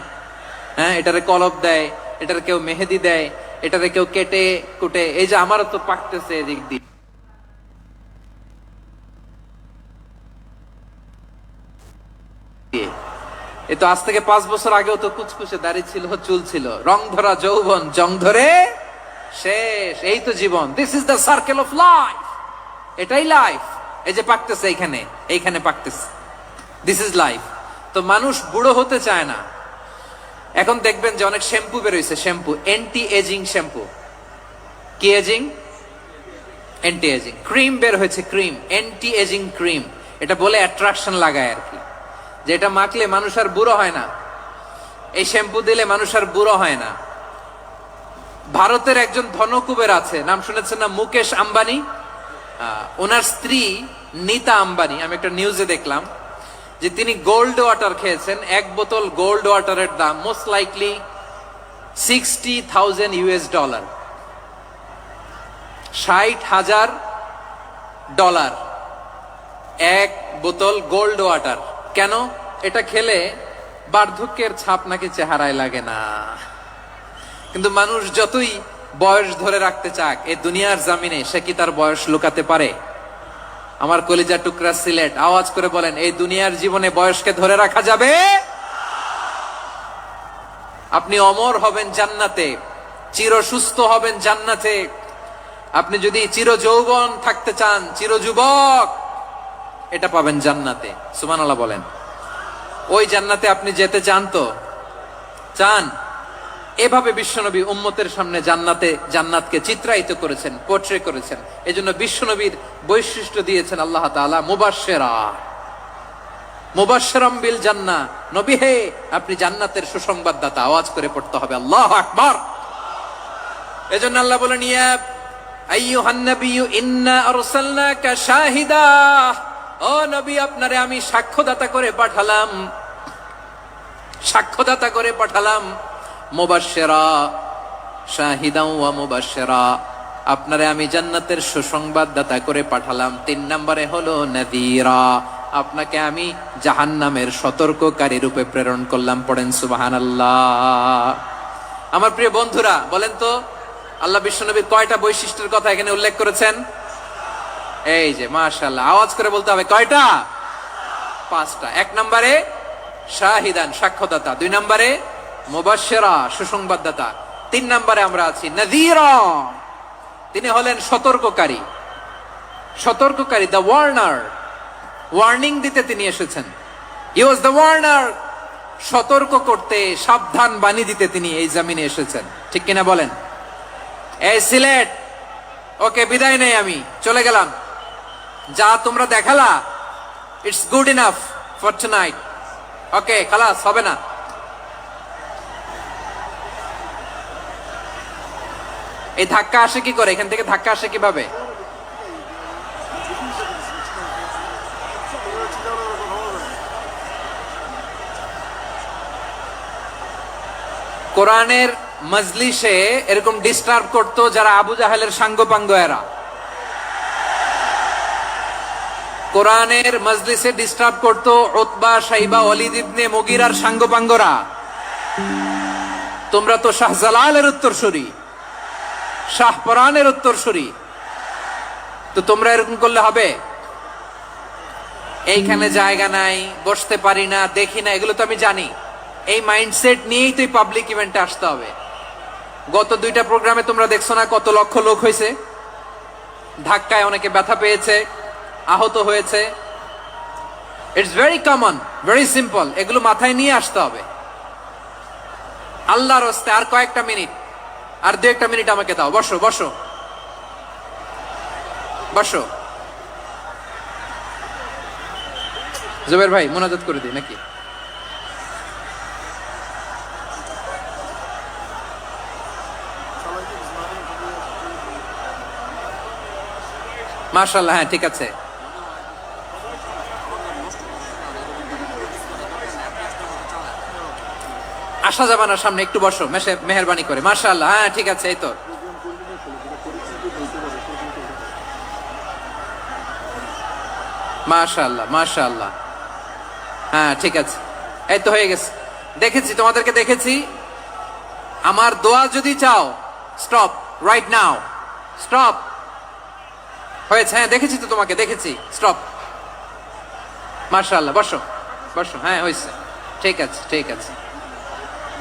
হ্যাঁ, এটারে কলপ দেয়, এটার কেউ মেহেদি দেয়, এটারে কেউ কেটে কুটে। এই যে আমারও তো পাকতেছে এদিক দিয়ে, এ তো আজ থেকে 5 বছর আগেও তো কুচকুচে দাড়ি ছিল, চুল ছিল, রং ধরা যৌবন জং ধরে শেষ। এই তো জীবন। This is the circle of life, এটাই লাইফ। এই যে পাকতেছে এইখানে, এইখানে পাকতেছে, দিস ইজ লাইফ। তো মানুষ বুড়ো হতে চায় না। এখন দেখবেন যে অনেক শ্যাম্পু বেরোইছে, শ্যাম্পু অ্যান্টি এজিং শ্যাম্পু। কি এজিং? Anti ageing. ক্রিম বের হয়েছে, ক্রিম, অ্যান্টি এজিং ক্রিম। এটা বলে অ্যাট্রাকশন লাগায় আর কি, যে এটা মাখলে মানুষ আর বুড়ো হয় না, এই শ্যাম্পু দিলে মানুষ আর বুড়ো হয় না। ভারতের একজন ধনকুবের আছে, নাম শুনেছেন না? মুকেশ আম্বানি। ওনার স্ত্রী নীতা আম্বানি, আমি একটা নিউজে দেখলাম যে তিনি গোল্ড ওয়াটার খেয়েছেন। 1 বোতল গোল্ড ওয়াটারের দাম মোস্ট লাইকলি $60,000, $60,000 1 বোতল গোল্ড ওয়াটার। কেন? এটা খেলে বার্ধক্যের ছাপ নাকি চেহারায় লাগে না। কিন্তু মানুষ যতই বয়স ধরে রাখতে চাক এই দুনিয়ার জামিনে, সে কি তার বয়স লুকাতে পারে? আমার কলিজা টুকরা সিলেট, আওয়াজ করে বলেন, এই দুনিয়ার জীবনে বয়সকে ধরে রাখা যাবে? আপনি অমর হবেন জান্নাতে, চির সুস্থ হবেন জান্নাতে। আপনি যদি চির যৌবন থাকতে চান, চির যুবক, এটা পাবেন জান্নাতে। সুবহানাল্লাহ বলেন। ওই জান্নাতে আপনি যেতে চান তো? চান? এভাবে বিশ্বনবী উম্মতের সামনে জান্নাতকে চিত্রায়িত করেছেন, পোর্ট্রে করেছেন। এজন্য বিশ্বনবীর বৈশিষ্ট্য দিয়েছেন আল্লাহ তাআলা মুবাশশিরাম বিল জান্নাহ। নবী হে, আপনি জান্নাতের সুসংবাদদাতা। আওয়াজ করে পড়তে হবে আল্লাহু আকবার। এজন্য আল্লাহ বলেন, ইয়া আইয়ুহান নাবিয়্যু ইন্না আরসালনাকা শাহিদা, ও নবী, আপনারে আমি সাক্ষ্যদাতা করে পাঠালাম, সাক্ষ্যদাতা করে পাঠালাম। মুবাশশিরা, শাহিদাও ওয়া মুবাশশিরা, আপনারে আমি জান্নাতের সুসংবাদদাতা করে পাঠালাম। 3 নম্বরে হলো নাযীরা, আপনাকে আমি জাহান্নামের সতর্ককারী রূপে প্রেরণ করলাম। পড়েন সুবহানাল্লাহ। আমার প্রিয় বন্ধুরা, বলেন তো আল্লাহ বিশ্বনবীর কয়টা বৈশিষ্ট্যের কথা এখানে উল্লেখ করেছেন? এই যে মাশাআল্লাহ, আওয়াজ করে বলতে হবে, কয়টা? 5টা। 1 নম্বরে শাহিদান, সাক্ষ্যদাতা। 2 নম্বরে মুবাশশিরা, সুসংবাদদাতা। 3 নম্বরে আমরা আছি নাযীরা, তিনি হলেন সতর্ককারী। সতর্ককারী, দ্য ওয়ার্নার, ওয়ার্নিং দিতে তিনি এসেছেন। হি ওয়াজ দ্য ওয়ার্নার, সতর্ক করতে, সাবধান বাণী দিতে তিনি এই জমিনে এসেছেন। ঠিক কিনা বলেন? এই সিলেট, ওকে, বিদায় নেই, আমি চলে গেলাম। যা তোমরা দেখালা, it's good enough for tonight. Okay, খালাস, হবে না। এই ধাক্কা আসে কি করে? এখান থেকে ধাক্কা আসে কিভাবে? কোরআনের মজলিসে এরকম ডিস্টার্ব করতো যারা আবু জাহেলের সাঙ্গপাঙ্গ এরা। কোরআনের মজলিসে ডিস্টার্ব করতো উতবা, শাইবা, ওয়ালিদ ইবনে মুগীরার সাঙ্গপাঙ্গরা। তোমরা তো শাহজালালের উত্তরসূরি, শাহপরানের উত্তরসূরি, তো তোমরা এরকম করলে হবে? এইখানে জায়গা নাই, বসতে পারি না, দেখি না, এগুলো তো আমি জানি। এই মাইন্ডসেট নিয়েই তো পাবলিক ইভেন্টে আসতে হবে। গত 2টা প্রোগ্রামে তোমরা দেখছো না কত লক্ষ লোক হয়েছে? ধাক্কায় অনেকে ব্যথা পেয়েছে, আহত হয়েছে। It's very common, very simple. এগুলো মাথায় নিয়ে আসতে হবে। আল্লাহর হস্তে আর কয়েকটা মিনিট, আর 2-1 মিনিট আমাকে দাও। বসো বসো বসো। জুবের ভাই মোনাজাত করে দিই নাকি? মাশাআল্লাহ, হ্যাঁ ঠিক আছে। আসা যাবে না সামনে, একটু বসো মেহেরবানি করে। মাশাআল্লাহ, হ্যাঁ ঠিক আছে। এই তো মাশাআল্লাহ মাশাআল্লাহ, হ্যাঁ ঠিক আছে। এই তো হয়ে গেছে। দেখেছি তোমাদেরকে, দেখেছি। আমার দোয়া যদি চাও, স্টপ রাইট নাও, স্টপ। হয়েছে, হ্যাঁ দেখেছি তো তোমাকে, দেখেছি। স্টপ। মাশাআল্লাহ, বসো বসো। হ্যাঁ হয়েছে, ঠিক আছে ঠিক আছে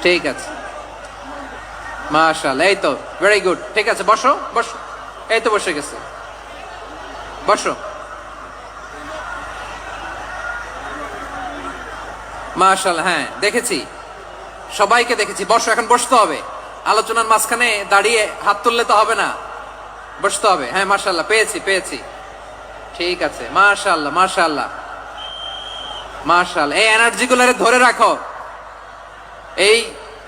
ঠিক আছে। মাশাআল্লাহ, এই তো ভেরি গুড। ঠিক আছে, বসো বসো। এই তো বসে গেছে, বসো। মাশাআল্লাহ, হ্যাঁ দেখেছি, সবাইকে দেখেছি। বসো, এখন বসতে হবে। আলোচনার মাঝখানে দাঁড়িয়ে হাত তুললে তো হবে না, বসতে হবে। হ্যাঁ মাশাআল্লাহ, পেয়েছি পেয়েছি। ঠিক আছে, মাশাআল্লাহ মাশাআল্লাহ মাশাআল্লাহ। এই এনার্জি গুলারে ধরে রাখো। এই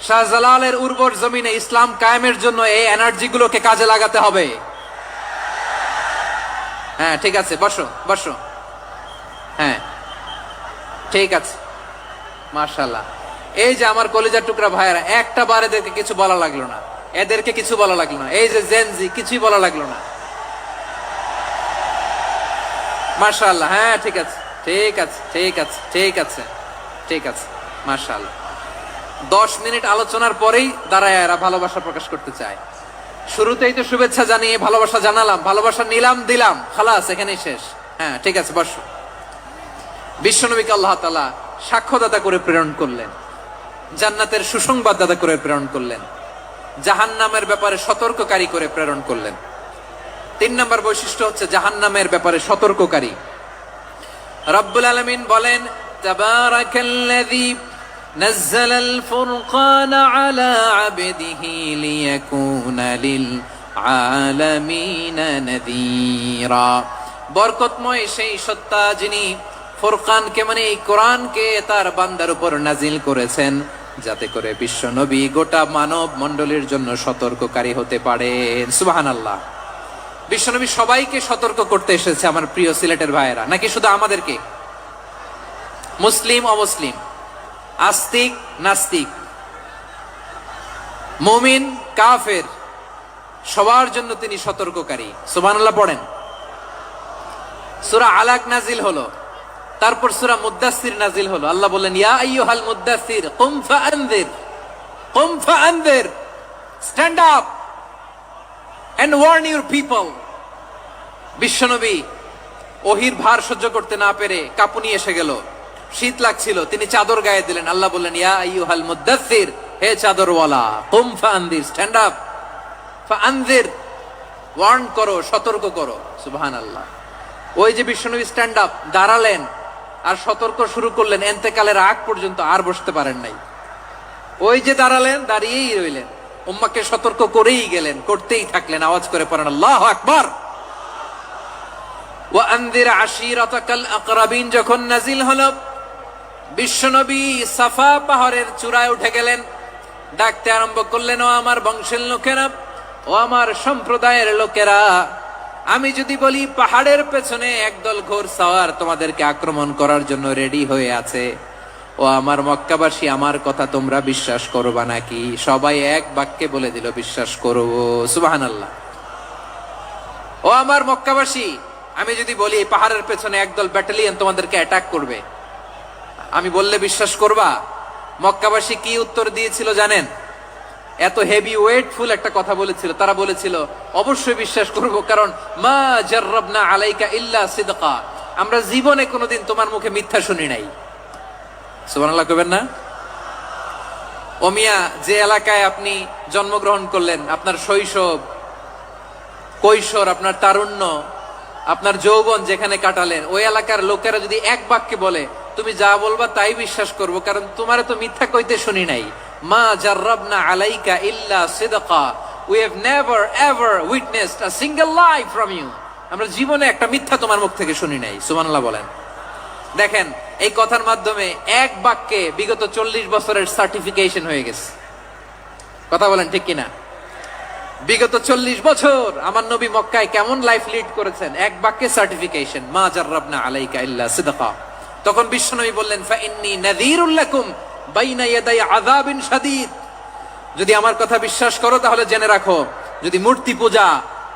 শাহজালালের উর্বর জমিনে ইসলাম কায়েমের জন্য এই এনার্জি গুলোকে কাজে লাগাতে হবে। হ্যাঁ ঠিক আছে, বসো বসো। হ্যাঁ ঠিক আছে, মাশাআল্লাহ। এই যে আমার কলিজার টুকরা ভাইয়েরা, একটা বার এদেরকে কিছু বলা লাগলো না, এদেরকে কিছু বলা লাগলো না। এই যে জেনজি, কিছুই বলা লাগলো না। মাশাআল্লাহ, হ্যাঁ ঠিক আছে ঠিক আছে ঠিক আছে ঠিক আছে ঠিক আছে। মাশাআল্লাহ, 10 মিনিট আলোচনার পরেই দাঁড়ায় এরা ভালোবাসা প্রকাশ করতে চায়। শুরুতেই তো শুভেচ্ছা জানিয়ে ভালোবাসা জানালাম, ভালোবাসা নিলাম দিলাম, খালাস এখানেই শেষ। হ্যাঁ ঠিক আছে, বসো। বিশ্বনবীকে আল্লাহ তাআলা সাক্ষ্যদাতা করে প্রেরণ করলেন, জান্নাতের সুসংবাদদাতা করে প্রেরণ করলেন, জাহান্নামের ব্যাপারে সতর্ককারী করে প্রেরণ করলেন। 3 নম্বর বৈশিষ্ট্য হচ্ছে জাহান্নামের ব্যাপারে সতর্ককারী। রব্বুল আলামিন বলেন, তাবারাকাল্লাযী নাযালাল ফুরকানা আলা আবদিহি লিয়াকুনা লিল আলামিনা নাযীরা। বরকতময় সেই সত্তা যিনি ফুরকানকে মানে এই কোরআনকে তার বান্দার উপর নাজিল করেছেন, যাতে করে বিশ্ব নবী গোটা মানব মণ্ডলীর জন্য সতর্ককারী হতে পারেন। সুবহানাল্লাহ। বিশ্বনবী সবাইকে সতর্ক করতে এসেছে, আমার প্রিয় সিলেটের ভাইয়েরা, নাকি শুধু আমাদেরকে? মুসলিম অমুসলিম, আস্তিক নাস্তিক, মুমিন কাফের, সবার জন্য তিনি সতর্ককারী। সুবহানাল্লাহ পড়েন। সূরা আলাক নাজিল হলো, তারপর সূরা মুদ্দাসসির নাজিল হলো। আল্লাহ বললেন, ইয়া আইয়ুহাল মুদ্দাসসির কুম ফাআনযির, কুম ফাআনযির, stand up and warn your people. বিশ্বনবী ওহির ভার সহ্য করতে না পেরে কাঁপুনি এসে গেল, শীত লাগছিল, তিনি চাদর গায়ে দিলেন। আল্লাহ বললেন, ইয়া আইয়ুহাল মুদ্দাসসির, হে চাদরওয়ালা, কুম ফাআনযির, স্ট্যান্ড আপ, ফাআনযির, ওয়ার্ন করো, সতর্ক করো। সুবহানাল্লাহ। ওই যে বিশ্বনবী স্ট্যান্ড আপ, দাঁড়ালেন আর সতর্ক শুরু করলেন, এন্তেকালের আগ পর্যন্ত আর বসতে পারেন নাই। ওই যে দাঁড়ালেন, দাঁড়িয়েই রইলেন, উম্মাকে সতর্ক করেই গেলেন, করতেই থাকলেন। আওয়াজ করে পড়েন আল্লাহু আকবার। ওয়া আনযির আশীরাতাকাল আকরাবিন যখন নাজিল হলো, বিশ্বনবী সাফা পাহাড়ের চূড়ায় উঠে গেলেন, ডাকতে আরম্ভ করলেন, ও আমার বংশের লোকেরা, ও আমার সম্প্রদায়ের লোকেরা, আমি যদি বলি পাহাড়ের পেছনে একদল ঘোড়সাওয়ার তোমাদেরকে আক্রমণ করার জন্য রেডি হয়ে আছে, ও আমার মক্কাবাসী, আমার কথা তোমরা বিশ্বাস করবা নাকি? সবাই এক বাক্যে বলে দিল, বিশ্বাস করব। সুবহানাল্লাহ। ও আমার মক্কাবাসী, আমি যদি বলি পাহাড়ের পেছনে একদল ব্যাটালিয়ন তোমাদেরকে অ্যাটাক করবে, আমি বললে বিশ্বাস করবা? মক্কাবাসী কি উত্তর দিয়েছিল জানেন? এত হেভি ওয়েটফুল একটা কথা বলেছিল। তারা বলেছিল, অবশ্যই বিশ্বাস করব, কারণ মা জাররাবনা আলাইকা ইল্লা সিদকা, আমরা জীবনে কোনোদিন তোমার মুখে মিথ্যা শুনি নাই। সুবহানাল্লাহ কইবেন না? ও মিয়া, যে এলাকায় আপনি জন্মগ্রহণ করলেন, আপনার শৈশব, কৈশোর, আপনার তারুণ্য, আপনার যৌবন যেখানে কাটালেন, ওই এলাকার লোকেরা যদি এক বাক্যে বলে তুমি যা বলবা তাই বিশ্বাস করব, কারণ তোমারে তো মিথ্যা কইতে শুনি নাই। মা জাররাবনা আলাইকা ইল্লা সিদকা, we have never ever witnessed a single lie from you, আমরা জীবনে একটা মিথ্যা তোমার মুখ থেকে শুনি নাই। সুবহানাল্লাহ বলেন। দেখেন এই কথার মাধ্যমে এক বাক্যে বিগত 40 বছরের সার্টিফিকেশন হয়ে গেছে। কথা বলেন ঠিক কিনা? বিগত 40 বছর আমার নবী মক্কায় কেমন লাইফ লিড করেছেন, এক বাক্যে সার্টিফিকেশন, মা জাররাবনা আলাইকা ইল্লা সিদকা। তখন বিশ্বনবী বললেন, ফা ইন্নী নাযীরুল লাকুম বাইনা ইয়াদাই আযাবিন শাদীদ, যদি আমার কথা বিশ্বাস করো তাহলে জেনে রাখো, যদি মূর্তি পূজা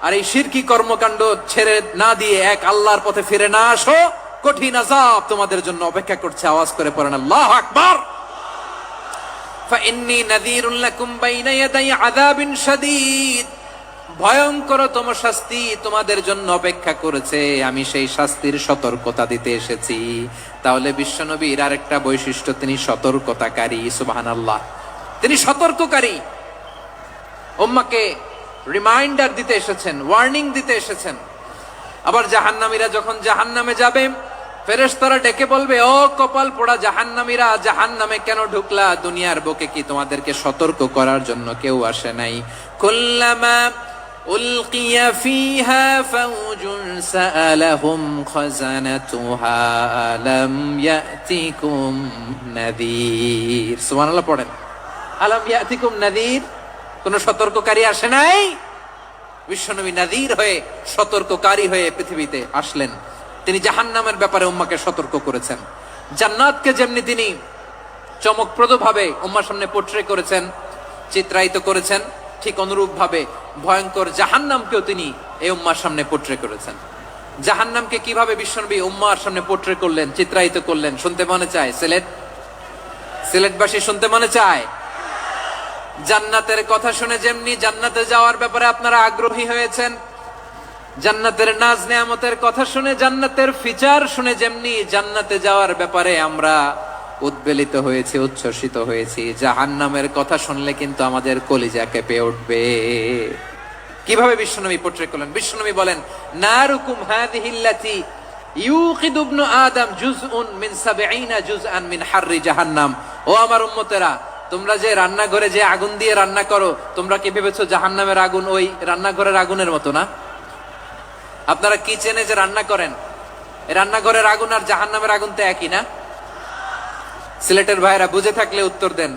আর এই শিরকি কর্মকাণ্ড ছেড়ে না দিয়ে এক আল্লাহর পথে ফিরে না আসো, কঠিন আযাব তোমাদের জন্য অপেক্ষা করছে। আওয়াজ করে পড়েন আল্লাহু আকবার। ফাইন্নী নাযীরুল লাকুম বাইনা ইয়াদাই আযাবিন শাদীদ, ভয়ঙ্করতম শাস্তি তোমাদের জন্য অপেক্ষা করেছে, আমি সেই শাস্তির সতর্কতা দিতে এসেছি। তাহলে বিশ্বনবীর আরেকটা বৈশিষ্ট্য, তিনি সতর্কতাকারী। সুবহানাল্লাহ, তিনি সতর্ককারী। উম্মাহকে রিমাইন্ডার দিতে এসেছেন, ওয়ার্নিং দিতে এসেছেন। আবার জাহান্নামীরা যখন জাহান্নামে যাবে, ফেরেশতারা ডেকে বলবে, ও কপাল পোড়া জাহান্নামীরা, জাহান্নামে কেন ঢুকলা? দুনিয়ার বুকে কি তোমাদেরকে সতর্ক করার জন্য কেউ আসে নাই? কুল্লামা উলকিয়া ফিহা ফাউজুন সাআলাহুম খাযানাতুহা আলাম ইয়াতিকুম নাযীর। সুবহানাল্লাহ পড়েন। আলাম ইয়াতিকুম নাযীর, কোন সতর্ককারী আসে নাই? বিশ্বনবী নাযীর হয়ে, সতর্ককারী হয়ে পৃথিবীতে আসলেন। তিনি জাহান্নামের ব্যাপারে উম্মাকে সতর্ক করেছেন। জান্নাতকে যেমনি তিনি চমকপ্রদ ভাবে উম্মার সামনে পোট্রে করেছেন, চিত্রায়িত করেছেন, ঠিক অনুরূপ ভাবে ভয়ঙ্কর জাহান্নামকেও তিনি এই উম্মার সামনে পোট্রে করেছেন। জাহান্নামকে কিভাবে বিশ্বনবী উম্মার সামনে পোট্রে করলেন, চিত্রায়িত করলেন, শুনতে মনে চায়? সিলেটবাসী শুনতে মনে চায়? জান্নাতের কথা শুনে যেমনি জান্নাতে যাওয়ার ব্যাপারে আপনারা আগ্রহী হয়েছেন, জান্নাতের নাজ নেয়ামতের কথা শুনে, জান্নাতের ফিচার শুনে যেমনি জান্নাতে যাওয়ার ব্যাপারে আমরা উদ্বেলিত হয়েছি, উচ্ছ্বসিত হয়েছি, জাহান্নামের কথা শুনলে কিন্তু আমাদের কলিজা কেঁপে উঠবে। কিভাবে বিশ্বনবী পোট্রে করলেন? বিশ্বনবী বলেন, নারুকুম হাযিহিল্লাতী ইউকিদু ইবনু আদম জুজউন মিন ৭০ জুজআন মিন হাররি জাহান্নাম। ও আমার উম্মতেরা, তোমরা যে রান্নাঘরে যে আগুন দিয়ে রান্না করো, তোমরা কি ভেবেছো জাহান্নামের আগুন ওই রান্নাঘরের আগুনের মতো না? আপনারা কিচেনে যে রান্না করেন, রান্নাঘরের আগুন আর জাহান্নামের আগুন তো একই না? সিলেটের ভাইরা বুঝে থাকলে উত্তর দেন,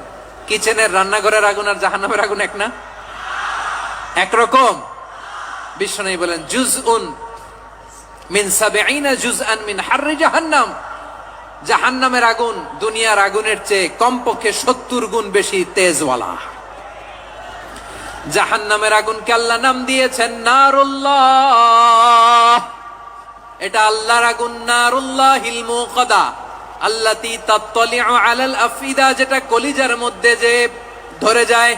কিচেনের রান্নাঘরের আগুন আর জাহান্নামের আগুন এক না? একরকম? বিশ্বনবী বলেন, জুজউন মিন ৭০ জুজআন মিন হাররি জাহান্নাম, জাহান্নামের আগুন দুনিয়ার আগুনের চেয়ে কমপক্ষে ৭০ গুণ বেশি তেজওয়ালা। জাহান্নামের আগুনকে আল্লাহ নাম দিয়েছেন নারুল্লাহ। এটা আল্লাহর আগুন, নারুল্লাহিল মুকাদা আল্লাতী তাত্তালিউ আলাল আফিদা, যেটা কলিজার মধ্যে যে ধরে যায়।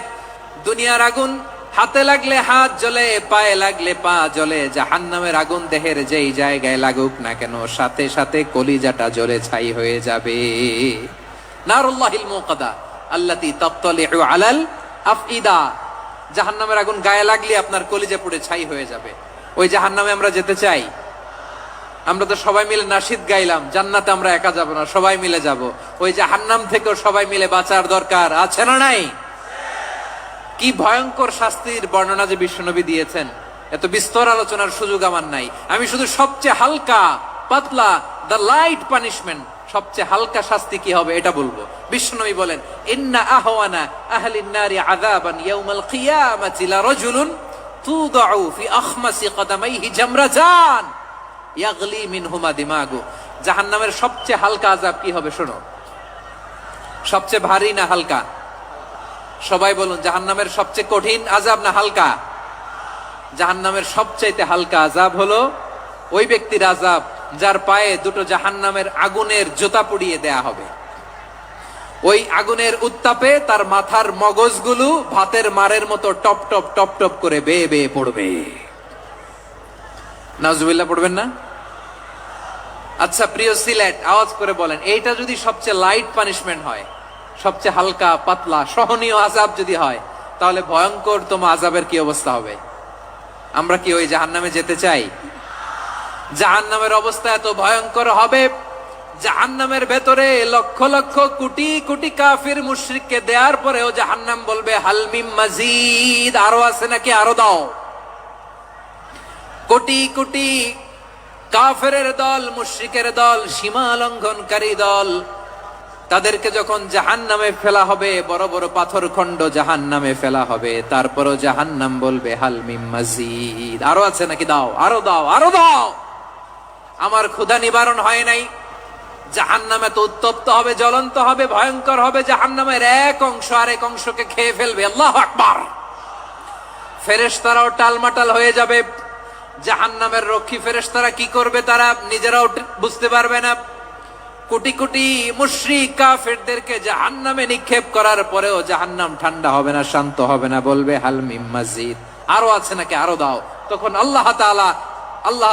দুনিয়ার আগুন হাতে লাগলে হাত জ্বলে, পায়ে লাগলে পা জ্বলে, জাহান্নামের আগুন দেহের যেই জায়গায় লাগুক না কেন, সাথে সাথে কলিজাটা জ্বলে ছাই হয়ে যাবে। নারুল্লাহিল মুকাদা আল্লাতী তাত্তালিউ আলাল আফিদা, জাহান্নামের আগুন গায়ে লাগলে আপনার কলিজা পুড়ে ছাই হয়ে যাবে। ওই জাহান্নামে আমরা যেতে চাই? আমরা তো সবাই মিলে নাশিদ গাইলাম, জান্নাতে আমরা একা যাব না, সবাই মিলে যাব। ওই জাহান্নাম থেকেও সবাই মিলে বাঁচার দরকার আছে না নাই? কি ভয়ঙ্কর শাস্তির বর্ণনা যে বিশ্বনবী দিয়েছেন, এত বিস্তর আলোচনার সুযোগ আমার নাই। আমি শুধু সবচেয়ে হালকা পাতলা, দ্য লাইট পানিশমেন্ট, সবচেয়ে হালকা শাস্তি কি হবে এটা বলবো। বিশ্বনবী বলেন, ইন্না আহওয়ানা আহলিন নারি আযাবান ইয়াউমাল কিয়ামাতি লারাজুলুন তুদাউ ফি আখমাসি কদামাইহি জামরাতান ইয়াগলি মিনহুমা দিমাগু। জাহান্নামের সবচেয়ে হালকা আযাব কি হবে শোনো। সবচেয়ে ভারী না হালকা? সবাই বলুন, জাহান্নামের সবচেয়ে কঠিন আযাব না হালকা? জাহান্নামের সবচাইতে হালকা আযাব হলো ওই ব্যক্তির আযাব যার পায়ে দুটো জাহান্নামের আগুনের জুতা পুড়িয়ে দেয়া হবে। ওই আগুনের উত্তাপে তার মাথার মগজগুলো ভাতের মারের মতো টপ টপ টপ টপ করে বেয়ে বেয়ে পড়বে। নাউজুবিল্লাহ পড়বেন না? আচ্ছা প্রিয় সিলেট, আওয়াজ করে বলেন, এইটা যদি সবচেয়ে লাইট পানিশমেন্ট হয়, সবচেয়ে হালকা পাতলা সহনীয় আযাব যদি হয়, তাহলে ভয়ঙ্করতম আযাবের কি অবস্থা হবে? আমরা কি ওই জাহান্নামে যেতে চাই? জাহান্নামের অবস্থা এত ভয়ঙ্কর হবে জাহান্নামের ভেতরে লক্ষ লক্ষ কোটি কোটি কাফির মুশরিককে দেওয়ার পরেও জাহান্নাম বলবে হাল মিম মাজিদ, আরো আছে নাকি, আরো দাও। কোটি কোটি কাফেরের দল, মুশরিকের দল, সীমা লঙ্ঘনকারী দল, তাদেরকে যখন জাহান্নামে ফেলা হবে, বড় বড় পাথর খণ্ড জাহান্নামে ফেলা হবে, তারপরও জাহান্নাম বলবে হাল মিম মাজিদ, আরো আছে নাকি, দাও, আরো দাও, আরো দাও। আমার ক্ষুধা নিবারণ হয় নাই। জাহান্নামে তো উত্তপ্ত হবে, জ্বলন্ত হবে, ভয়ঙ্কর হবে। জাহান্নামের এক অংশ আরেক অংশকে খেয়ে ফেলবে। আল্লাহু আকবার। ফেরেশতারাও টালমাটাল হয়ে যাবে। জাহান্নামের রক্ষী ফেরেশতারা কি করবে তারা নিজেরাও বুঝতে পারবে না। কোটি কোটি মুশরিক কাফেরদেরকে জাহান্নামে নিক্ষেপ করার পরেও জাহান্নাম ঠান্ডা হবে না, শান্ত হবে না, বলবে হাল মিম মাজিদ, আরো আছে নাকি, আরো দাও। তখন আল্লাহ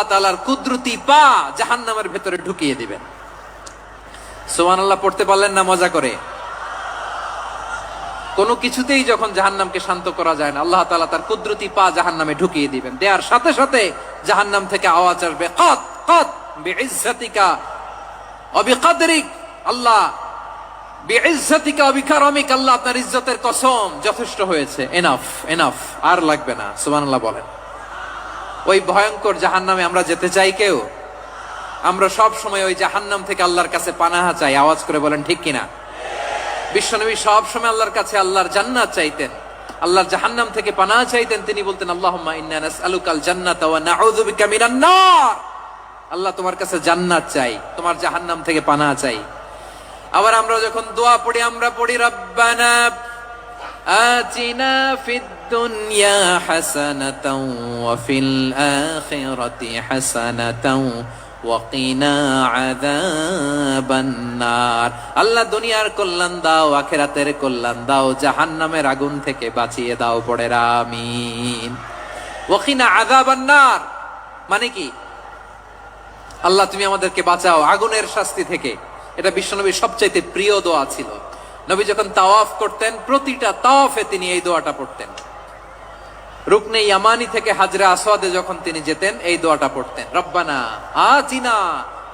তাআলার কুদরতি পা জাহান্নামের ভেতরে ঢুকিয়ে দিবেন। সুবহানাল্লাহ পড়তে পারলেন না মজা করে? কোনো কিছুতেই যখন জাহান্নামকে শান্ত করা যায় না, আল্লাহ তাআলা তার কুদরতি পা জাহান্নামে ঢুকিয়ে দিবেন। দেওয়ার সাথে সাথে জাহান্নাম থেকে আওয়াজ আসবে, কাত কাত বিইজ্জাতিকা ওয়া বিকদরিক, আল্লাহ বিইজ্জাতিকা ওয়া বিকারামিক, আল্লাহ আপনার ইজ্জতের কসম, যথেষ্ট হয়েছে, এনাফ এনাফ, আর লাগবে না। সুবহানাল্লাহ বলেন। ওই ভয়ঙ্কর জাহান্নামে আমরা যেতে চাই কেউ? আমরা সব সময় ওই জাহান্নাম থেকে আল্লাহর কাছে পানাহা চাই। আওয়াজ করে বলেন ঠিক কিনা? বিশ্বনবী সব সময় আল্লাহর কাছে আল্লাহর জান্নাত চাইতেন, আল্লাহর জাহান্নাম থেকে পানাহা চাইতেন। তিনি বলতেন আল্লাহুম্মা ইন্না নাসআলুকাল জান্নাতা ওয়া নাউযু বিকা মিনান নার। আল্লাহ তোমার কাছে জান্নাত চাই, তোমার জাহান্নাম থেকে পানাহা চাই। আবার আমরা যখন দোয়া পড়ি, আমরা পড়ি রব্বানা আতিনা ফিদ দুনিয়া হাসানাতাও ওয়া ফিল আখিরাতি হাসানাতাও ওয়া কিনা আযাবান নার। আল্লাহ দুনিয়ার কল্যাণ দাও, আখিরাতের কল্যাণ দাও, জাহান্নামের আগুন থেকে বাঁচিয়ে দাও। পড়ে আমিন। ওয়া কিনা আযাবান নার মানে কি? আল্লাহ তুমি আমাদেরকে বাঁচাও আগুনের শাস্তি থেকে। এটা বিশ্বনবীর সবচাইতে প্রিয় দোয়া ছিল। নবী যখন তাওয়াফ করতেন, প্রতিটা তাওয়াফে তিনি এই দোয়াটা পড়তেন। রুকনে ইয়ামানি থেকে হাজরা আসওয়াদে যখন তিনি যেতেন, এই দোয়াটা পড়তেন, রব্বানা আতিনা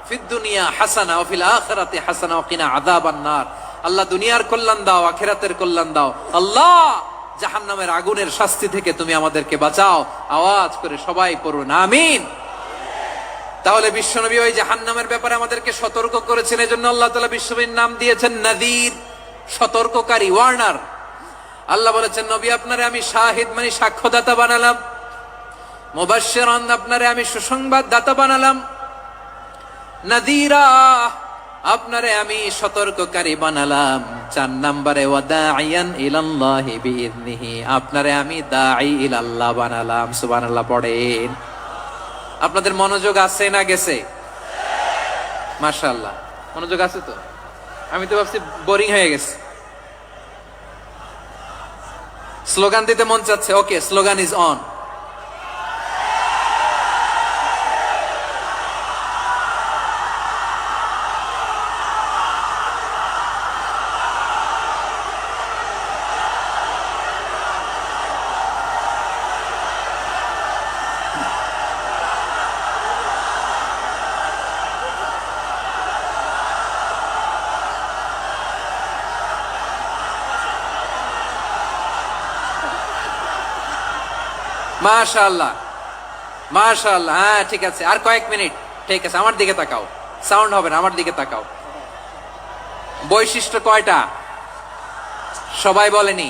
ফিদ দুনিয়া হাসানা ওয়া ফিল আখিরাতি হাসানা ওয়া কিনা আযাবান নার। আল্লাহ দুনিয়ার কল্যাণ দাও, আখিরাতের কল্যাণ দাও। আল্লাহ জাহান্নামের আগুনের শাস্তি থেকে তুমি আমাদেরকে বাঁচাও। আওয়াজ করে সবাই পড়ুন আমিন। তাহলে বিশ্বনবী ওই জাহান্নামের ব্যাপারে আমাদেরকে সতর্ক করেছেন। এজন্য আল্লাহ তাআলা বিশ্বনবীর নাম দিয়েছেন নাযীর, সতর্ককারী, ওয়ার্নার। আল্লাহ বলেছেন নবী আপনারে আমি শাহিদ মানে সাক্ষ্যদাতা বানালাম, মুবাশশিরান আপনারে আমি সুসংবাদ দাতা বানালাম, নাযীরা আপনারে আমি সতর্ককারী বানালাম। 4 নম্বরে ওয়া দাঈয়ান ইলাল্লাহি বিইذনিহি, আপনারে আমি দাঈ ইলাল্লাহ বানালাম। সুবহানাল্লাহ পড়েন। আপনাদের মনোযোগ আছে না গেছে? মাশাআল্লাহ মনোযোগ আছে তো। আমি তো ভাবছি বোরিং হয়ে গেছে। স্লোগান দিতে মন চাচ্ছে। ওকে, স্লোগান ইজ অন। মাশাআল্লাহ মাশাআল্লাহ। হ্যাঁ ঠিক আছে, আর কয়েক মিনিট। ঠিক আছে, আমার দিকে তাকাও, সাউন্ড হবে না, আমার দিকে তাকাও। বৈশিষ্ট্য কয়টা সবাই বলেনি?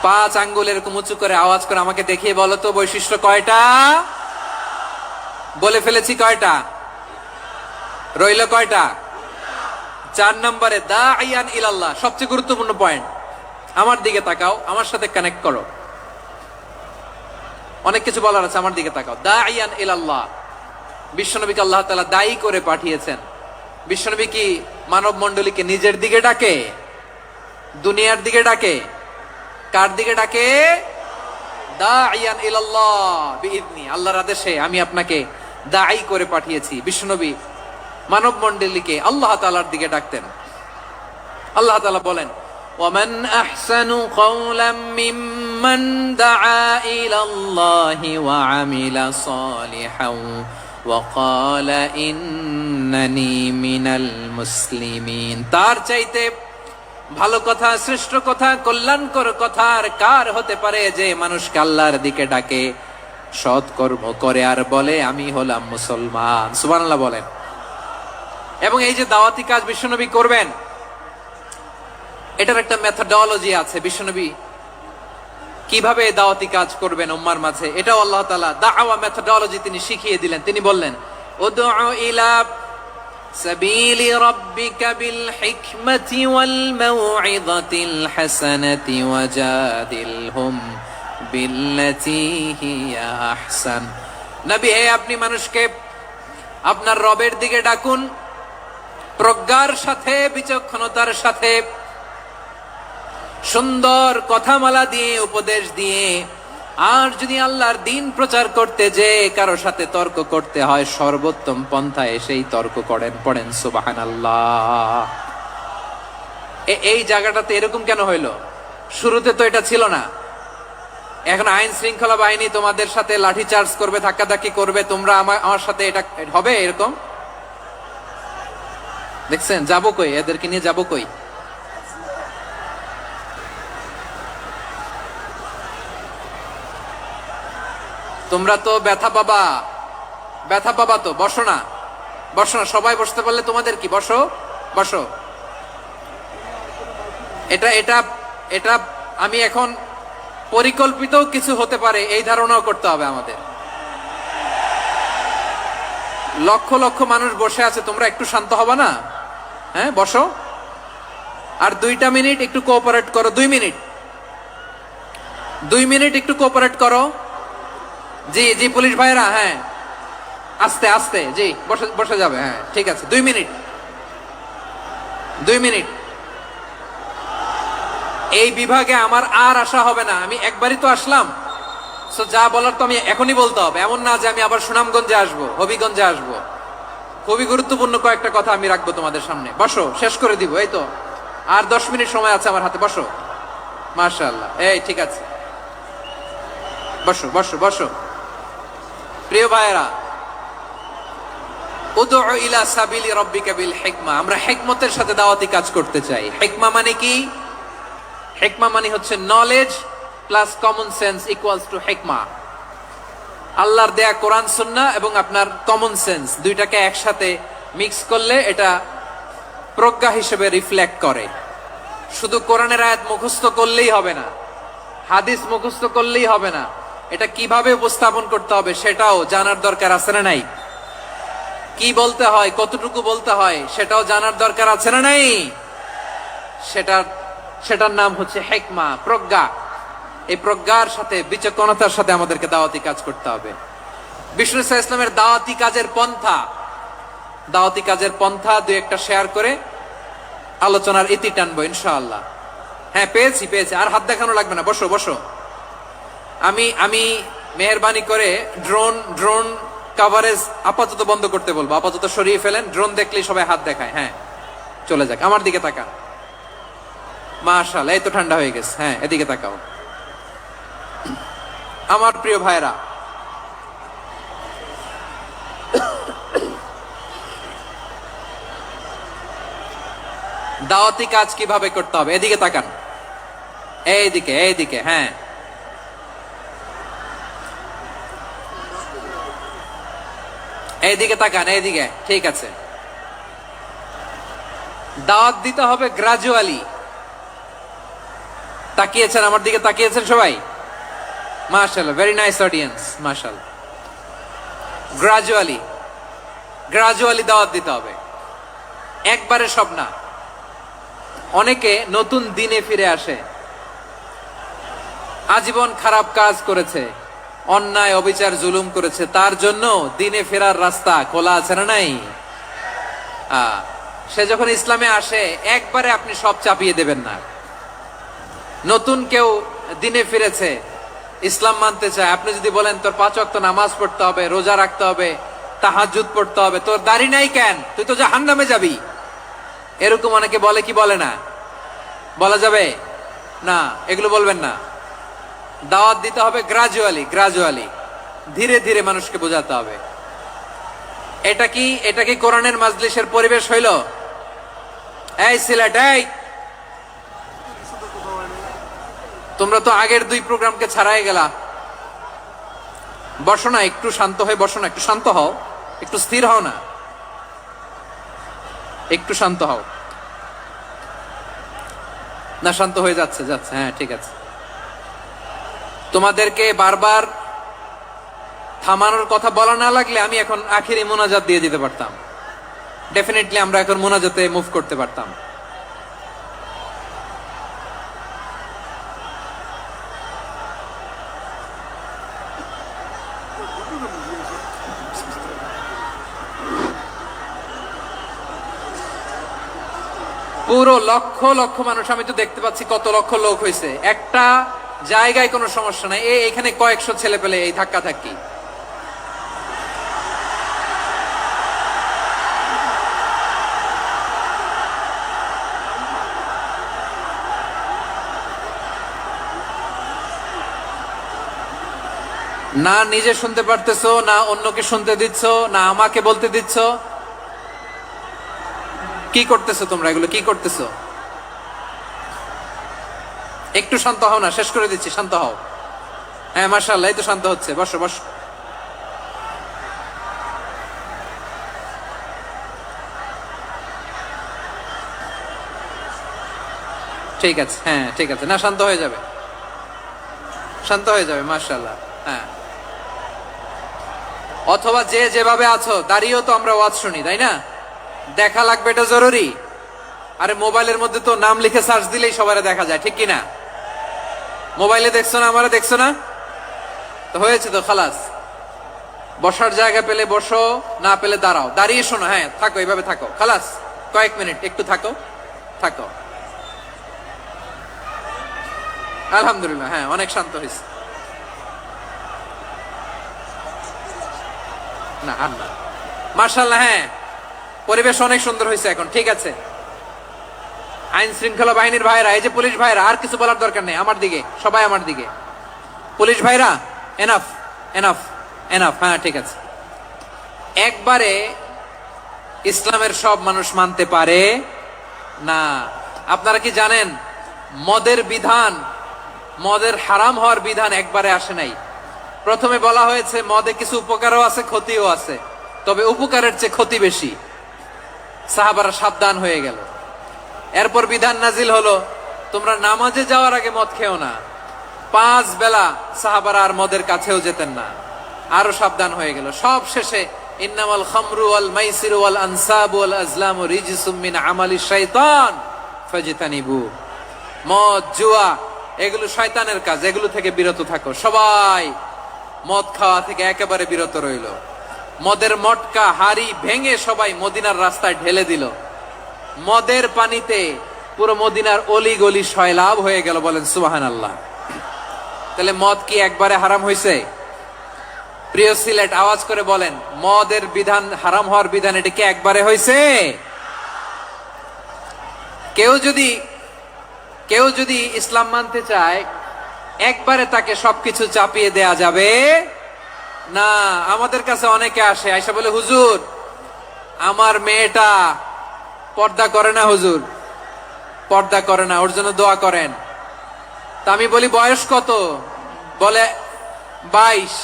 5 আঙ্গুল এরকম উঁচু করে আওয়াজ করে আমাকে দেখিয়ে বলো তো বৈশিষ্ট্য কয়টা? বলে ফেলেছি কয়টা? রইল কয়টা? 4 নম্বরে দাঈয়ান ইলাল্লাহ, সবচেয়ে গুরুত্বপূর্ণ পয়েন্ট। আমার দিকে তাকাও, আমার সাথে কানেক্ট করো। অনেক কিছু বলার আছে, আমার দিকে তাকাও। দাঈয়ান ইলাল্লাহ, বিশ্বনবীকে আল্লাহ তাআলা দায়ী করে পাঠিয়েছেন। বিশ্বনবী কি মানব মণ্ডলীকে নিজের দিকে ডাকে? দুনিয়ার দিকে ডাকে? কার দিকে ডাকে? দাঈয়ান ইলাল্লাহ বিইذনি, আল্লাহর আদেশে আমি আপনাকে দায়ী করে পাঠিয়েছি। বিশ্বনবী মানব মণ্ডলীকে আল্লাহ তাআলার দিকে ডাকতেন। আল্লাহ তাআলা বলেন ومن أحسن قولا ممن دعا إلى الله وعمل صالحا وقال إنني من المسلمين। তার চাইতে ভালো কথা, শ্রেষ্ঠ কথা, কল্যাণকর কথা আর কার হতে পারে যে মানুষকে আল্লাহর দিকে ডাকে, সৎ কর্ম করে আর বলে আমি হলাম মুসলমান। সুবহানাল্লাহ বলেন। এবং এই যে দাওয়াতি কাজ বিশ্বনবী করবেন, এটার একটা মেথডোলজি আছে। বিশ্বনবী কিভাবে দাওয়াতি কাজ করবেন উম্মার মাঝে, এটাও আল্লাহ তাআলা দাওয়া মেথডোলজি তিনি শিখিয়ে দিলেন। তিনি বললেন উদউ ইলা সাবিলি রাব্বিকা বিল হিকমাতি ওয়াল মাউইযাতিল হাসানাতি ওয়াজাদিলহুম বিল্লাতী হিয়া আহসান। নবী হে, আপনি মানুষকে আপনার রবের দিকে ডাকুন প্রজ্ঞার সাথে, বিচক্ষণতার সাথে, সুন্দর কথামালা দিয়ে, উপদেশ দিয়ে। আর যদি আল্লাহর দ্বীন প্রচার করতে যে কারো সাথে তর্ক করতে হয়, সর্বোত্তম পন্থায় সেই তর্ক করেন। পড়েন সুবহানাল্লাহ। এই জায়গাটাতে এরকম কেন হইলো? শুরুতে তো এটা ছিল না। এখন আইন শৃঙ্খলা বাহিনী তোমাদের সাথে লাঠি চার্জ করবে, ধাক্কাধাক্কি করবে, তোমরা আমার সাথে এটা হবে এরকম? দেখছেন যাবো কই? এদেরকে নিয়ে যাবো কই? তোমরা তো ব্যথা পাবা, ব্যথা পাবা তো। বসো না, বসো না, সবাই বসতে পারলে তোমাদের কি? বসো, বসো। এটা এটা এটা আমি এখন পরিকল্পিত কিছু হতে পারে এই ধারণাও করতে হবে আমাদের। লক্ষ লক্ষ মানুষ বসে আছে, তোমরা একটু শান্ত হবা না? হ্যাঁ, বসো। আর 2টা মিনিট একটু কোঅপারেট করো। 2 মিনিট, 2 মিনিট একটু কোঅপারেট করো। জি জি পুলিশ ভাইরা, হ্যাঁ আস্তে আস্তে, জি বসে বসে যাবে। হ্যাঁ ঠিক আছে, 2 মিনিট, 2 মিনিট। এই বিভাগে আমার আর আসা হবে না। আমি একবারই তো আসলাম, সো যা বলার তো আমি এখনই বলতে হবে। এমন না যে আমি আবার সুনামগঞ্জে আসবো, হবিগঞ্জে আসবো। খুবই গুরুত্বপূর্ণ কয়েকটা কথা আমি রাখবো তোমাদের সামনে। বসো, শেষ করে দিব। এই তো আর 10 মিনিট সময় আছে আমার হাতে। বসো। মাশাআল্লাহ, এই ঠিক আছে, বসো বসো বসো। প্রিয় ভাইয়েরা, উদউ ইলা সাবিলি রাব্বিকা বিল হিকমা। আমরা হিকমতের সাথে দাওয়াতি কাজ করতে চাই। হিকমা মানে কি? হিকমা মানে হচ্ছে knowledge plus common sense equals to হিকমা। আল্লাহর দেয়া কোরআন সুন্নাহ এবং আপনার কমন সেন্স, দুইটাকে একসাথে মিক্স করলে এটা প্রজ্ঞা হিসেবে রিফ্লেক্ট করে। শুধু কোরআনের আয়াত মুখস্থ করলেই হবে না, হাদিস মুখস্থ করলেই হবে না, এটা কিভাবে উপস্থাপন করতে হবে সেটাও জানার দরকার আছে না নাই? কি বলতে হয়, কতটুকু বলতে হয় সেটাও জানার দরকার আছে না নাই? সেটার নাম হচ্ছে হিকমা, প্রজ্ঞা। এই প্রজ্ঞার সাথে, বিচক্ষণতার সাথে আমাদেরকে দাওয়াতি কাজ করতে হবে। বিষ্ণু ইসলামের দাওয়াতি কাজের পন্থা 2-1টা শেয়ার করে আলোচনার ইতি টানবো ইনশাআল্লাহ। হ্যাঁ পেয়েছি। আর হাত দেখানো লাগবে না, বসো বসো। আমি মেহেরবানি করে ড্রোন কভারেজ আপাতত বন্ধ করতে বলবো, আপাতত সরিয়ে ফেলেন। ড্রোন দেখলেই সবাই হাত দেখায়। হ্যাঁ চলে যাক, আমার দিকে তাকান। মাশাআল্লাহ, এই তো ঠান্ডা হয়ে গেছে। হ্যাঁ এদিকে তাকাও। আমার প্রিয় ভাইরা, দাওয়াতি কাজ কিভাবে করতে হবে এদিকে তাকান। এইদিকে, হ্যাঁ এইদিকে তাকান, এইদিকে, ঠিক আছে। দাওয়াত দিতে হবে গ্রাজুয়ালি। তাকিয়েছেন আমার দিকে, তাকিয়েছেন সবাই? মাশাআল্লাহ, ভেরি নাইস অডিয়েন্স, মাশাআল্লাহ। গ্রাজুয়ালি দাওয়াত দিতে হবে, একবারে সব না। অনেকে নতুন দিনে ফিরে আসে, আজীবন খারাপ কাজ করেছে, অন্যায় অবিচার জুলুম করেছে, তার জন্য দিনে ফেরার রাস্তা খোলা আছে না নাই? সে যখন ইসলামে আসে একবারে আপনি সব চাপিয়ে দেবেন না। নতুন কেউ দিনে ফিরেছে, ইসলাম মানতে চায়, আপনি যদি বলেন তোর 5 ওয়াক্ত নামাজ পড়তে হবে, রোজা রাখতে হবে, তাহাজ্জুদ পড়তে হবে, তোর দাড়ি নাই কেন, তুই তো জাহান্নামে যাবি, এরকম অনেকে বলে কি বলে না? বলা যাবে না, এগুলো বলবেন না। দাওয়াত দিতে হবে গ্রাজুয়ালি, ধীরে ধীরে মানুষকে বোঝাতে হবে। এটা কি কোরআনের মাজলিসের পরিবেশ হইল? এই সিলেট, এই তোমরা তো আগের 2 প্রোগ্রামকে ছাড়াই গেলা। বসো না, একটু শান্ত হয়ে বসো না, একটু শান্ত হও, একটু স্থির হও না, একটু শান্ত হও না। শান্ত হয়ে যাচ্ছে, হ্যাঁ ঠিক আছে। তোমাদেরকে বারবার থামানোর কথা বলা না লাগলে আমি এখন আখিরি মোনাজাত দিয়ে দিতে পারতাম। ডেফিনেটলি আমরা এখন মোনাজাতে মুভ করতে পারতাম। পুরো লক্ষ লক্ষ মানুষ, আমি তো দেখতে পাচ্ছি কত লক্ষ লোক হয়েছে। একটা জায়গায় কোনো সমস্যা নাই, এখানে কয়েকশো ছেলে পেলে এই ধাক্কা ধাক্কি। না নিজে শুনতে পারতেছো, না অন্যকে শুনতে দিচ্ছ, না আমাকে বলতে দিচ্ছ। কি করতেছো তোমরা? এগুলো কি করতেছো? একটু শান্ত হও না, শেষ করে দিচ্ছি, শান্ত হও। হ্যাঁ মাশাআল্লাহ, এই তো শান্ত হচ্ছে। বসো বসো। ঠিক আছে, হ্যাঁ ঠিক আছে, না শান্ত হয়ে যাবে, শান্ত হয়ে যাবে মাশাআল্লাহ। হ্যাঁ, অথবা যে যেভাবে আছো দাঁড়িয়েও তো আমরা ওয়াজ শুনি, তাই না? দেখা লাগবে, এটা জরুরি। আরে মোবাইলের মধ্যে তো নাম লিখে সার্চ দিলেই সবাই দেখা যায়, ঠিক কিনা? মোবাইলে দেখছো না, আমারে দেখছো না, তো হয়েছে তো, খালাস। বসার জায়গা পেলে বসো, না পেলে দাঁড়াও, দাঁড়িয়ে শোনো। হ্যাঁ থাকো, এইভাবে থাকো, খালাস। কয়েক মিনিট একটু থাকো, থাকো। আলহামদুলিল্লাহ, হ্যাঁ অনেক শান্ত হয়েছে। না আল্লাহ মাশাআল্লাহ, হ্যাঁ পরিবেশ অনেক সুন্দর হয়েছে এখন, ঠিক আছে। আইন শৃঙ্খলা বাহিনীর ভাইরা, এই যে পুলিশ ভাইরা, আর কিছু বলার দরকার নেই, আমার দিকে সবাই, আমার দিকে। পুলিশ ভাইরা এনাফ, এনাফ, এনাফ। হ্যাঁ ঠিক আছে। একবারে ইসলামের সব মানুষ মানতে পারে না। আপনারা কি জানেন মদের বিধান, মদের হারাম হওয়ার বিধান একবারে আসে নাই। প্রথমে বলা হয়েছে মদে কিছু উপকারও আছে, ক্ষতিও আছে, তবে উপকারের চেয়ে ক্ষতি বেশি। সাহাবারা সাবধান হয়ে গেল। এরপর বিধান নাজিল হলো, তোমরা নামাজে যাওয়ার আগে মদ খেও না। 5 বেলা সাহাবারা আর মদের কাছেও যেতেন না, আরো সাবধান হয়ে গেল। সব শেষে ইন্নামাল খামরু ওয়াল মাইসিরু ওয়াল আনসাবু ওয়াল আজলামু রিজসুম মিন আমালিশ শাইতান ফাজতানিবু। মদ, জুয়া এগুলো শয়তানের কাজ, এগুলো থেকে বিরত থাকো। সবাই মদ খাওয়া থেকে একেবারে বিরত রইল। মদের মটকা হাড়ি ভেঙে সবাই মদিনার রাস্তায় ঢেলে দিল। মদের পানিতে পুরো মদিনার অলি গলি সয়লাভ হয়ে গেল। বলেন সুবহানাল্লাহ। তাহলে মদ কি একবারে হারাম হয়েছে? প্রিয় সিলেট, আওয়াজ করে বলেন, মদের বিধান, হারাম হওয়ার বিধান, এটা কি একবারে হয়েছে? কেউ যদি ইসলাম মানতে চায়, একবারে তাকে সবকিছু চাপিয়ে দেয়া যাবে না। আমাদের কাছে অনেকে আসে, আয়সা বলে, হুজুর আমার মেয়েটা পর্দা করে না, হুজুর পর্দা করে না, ওর জন্য দোয়া করেন। তা আমি বলি বয়স কত? বলে 22।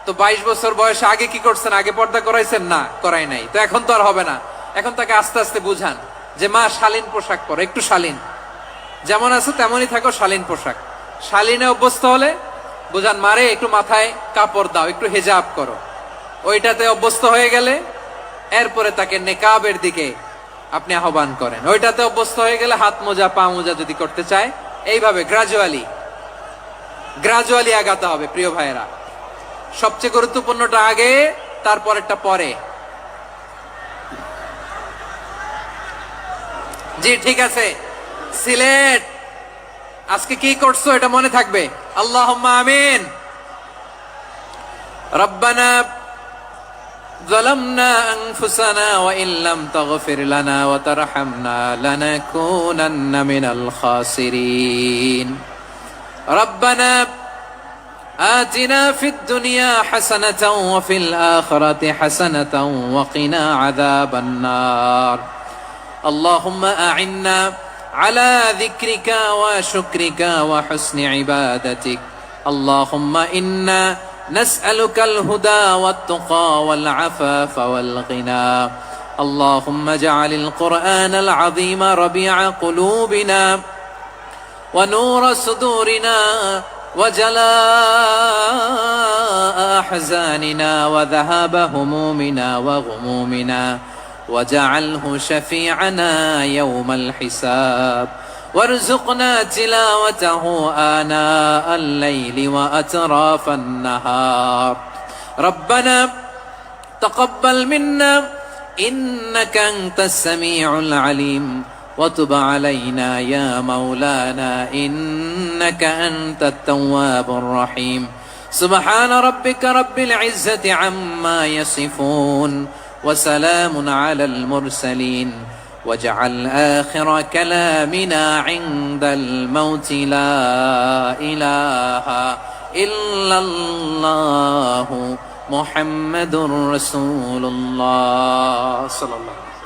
তো 22 বছর বয়সে আগে কি করছেন? আগে পর্দা করাইছেন? না, করাই নাই। তো এখন তো আর হবে না। এখন তাকে আস্তে আস্তে বুঝান যে মা শালীন পোশাক পরো, একটু শালীন, যেমন আছে তেমনই থাকো, শালীন পোশাক। শালীনে অভ্যস্ত হলে বুঝান, মারে একটু মাথায় কাপড় দাও, একটু হেজাব করো। ওইটাতে অভ্যস্ত হয়ে গেলে এরপরে তাকে নেকাবের দিকে আপনি আহ্বান করেন। ওইটাতে অভ্যস্ত হয়ে গেলে হাত মোজা, পা মোজা যদি করতে চায়, এইভাবে গ্রাজুয়ালি আগাতে হবে। প্রিয় ভাইয়েরা, সবচেয়ে গুরুত্বপূর্ণটা আগে, তারপরেরটা পরে। জি ঠিক আছে। সিলেট আজকে কি করছো এটা মনে থাকবে। আল্লাহুম্মা আমিন। রব্বানা যালামনা আনফুসানা ওয়া ইল্লাম তাগফির লানা ওয়া তারহামনা লানাকুনান্না মিনাল খাসিরিন। রব্বানা آتنا في الدنيا حسنة وفي الآخرة حسنة وقنا عذاب النار اللهم أعنا على ذكرك وشكرك وحسن عبادتك اللهم إنا نسألك الهدى والتقى والعفاف والغنى اللهم اجعل القرآن العظيم ربيع قلوبنا ونور صدورنا وجلاء أحزاننا وذهاب همومنا وغمومنا وجعله شفيعنا يوم الحساب وارزقنا تلاوته آناء الليل وأطراف النهار ربنا تقبل منا إنك أنت السميع العليم وتب علينا يا مولانا إنك أنت التواب الرحيم سبحان ربك رب العزة عما يصفون وسلام على المرسلين واجعل آخر كلامنا عند الموت لا إله إلا الله محمد رسول الله صلى الله عليه وسلم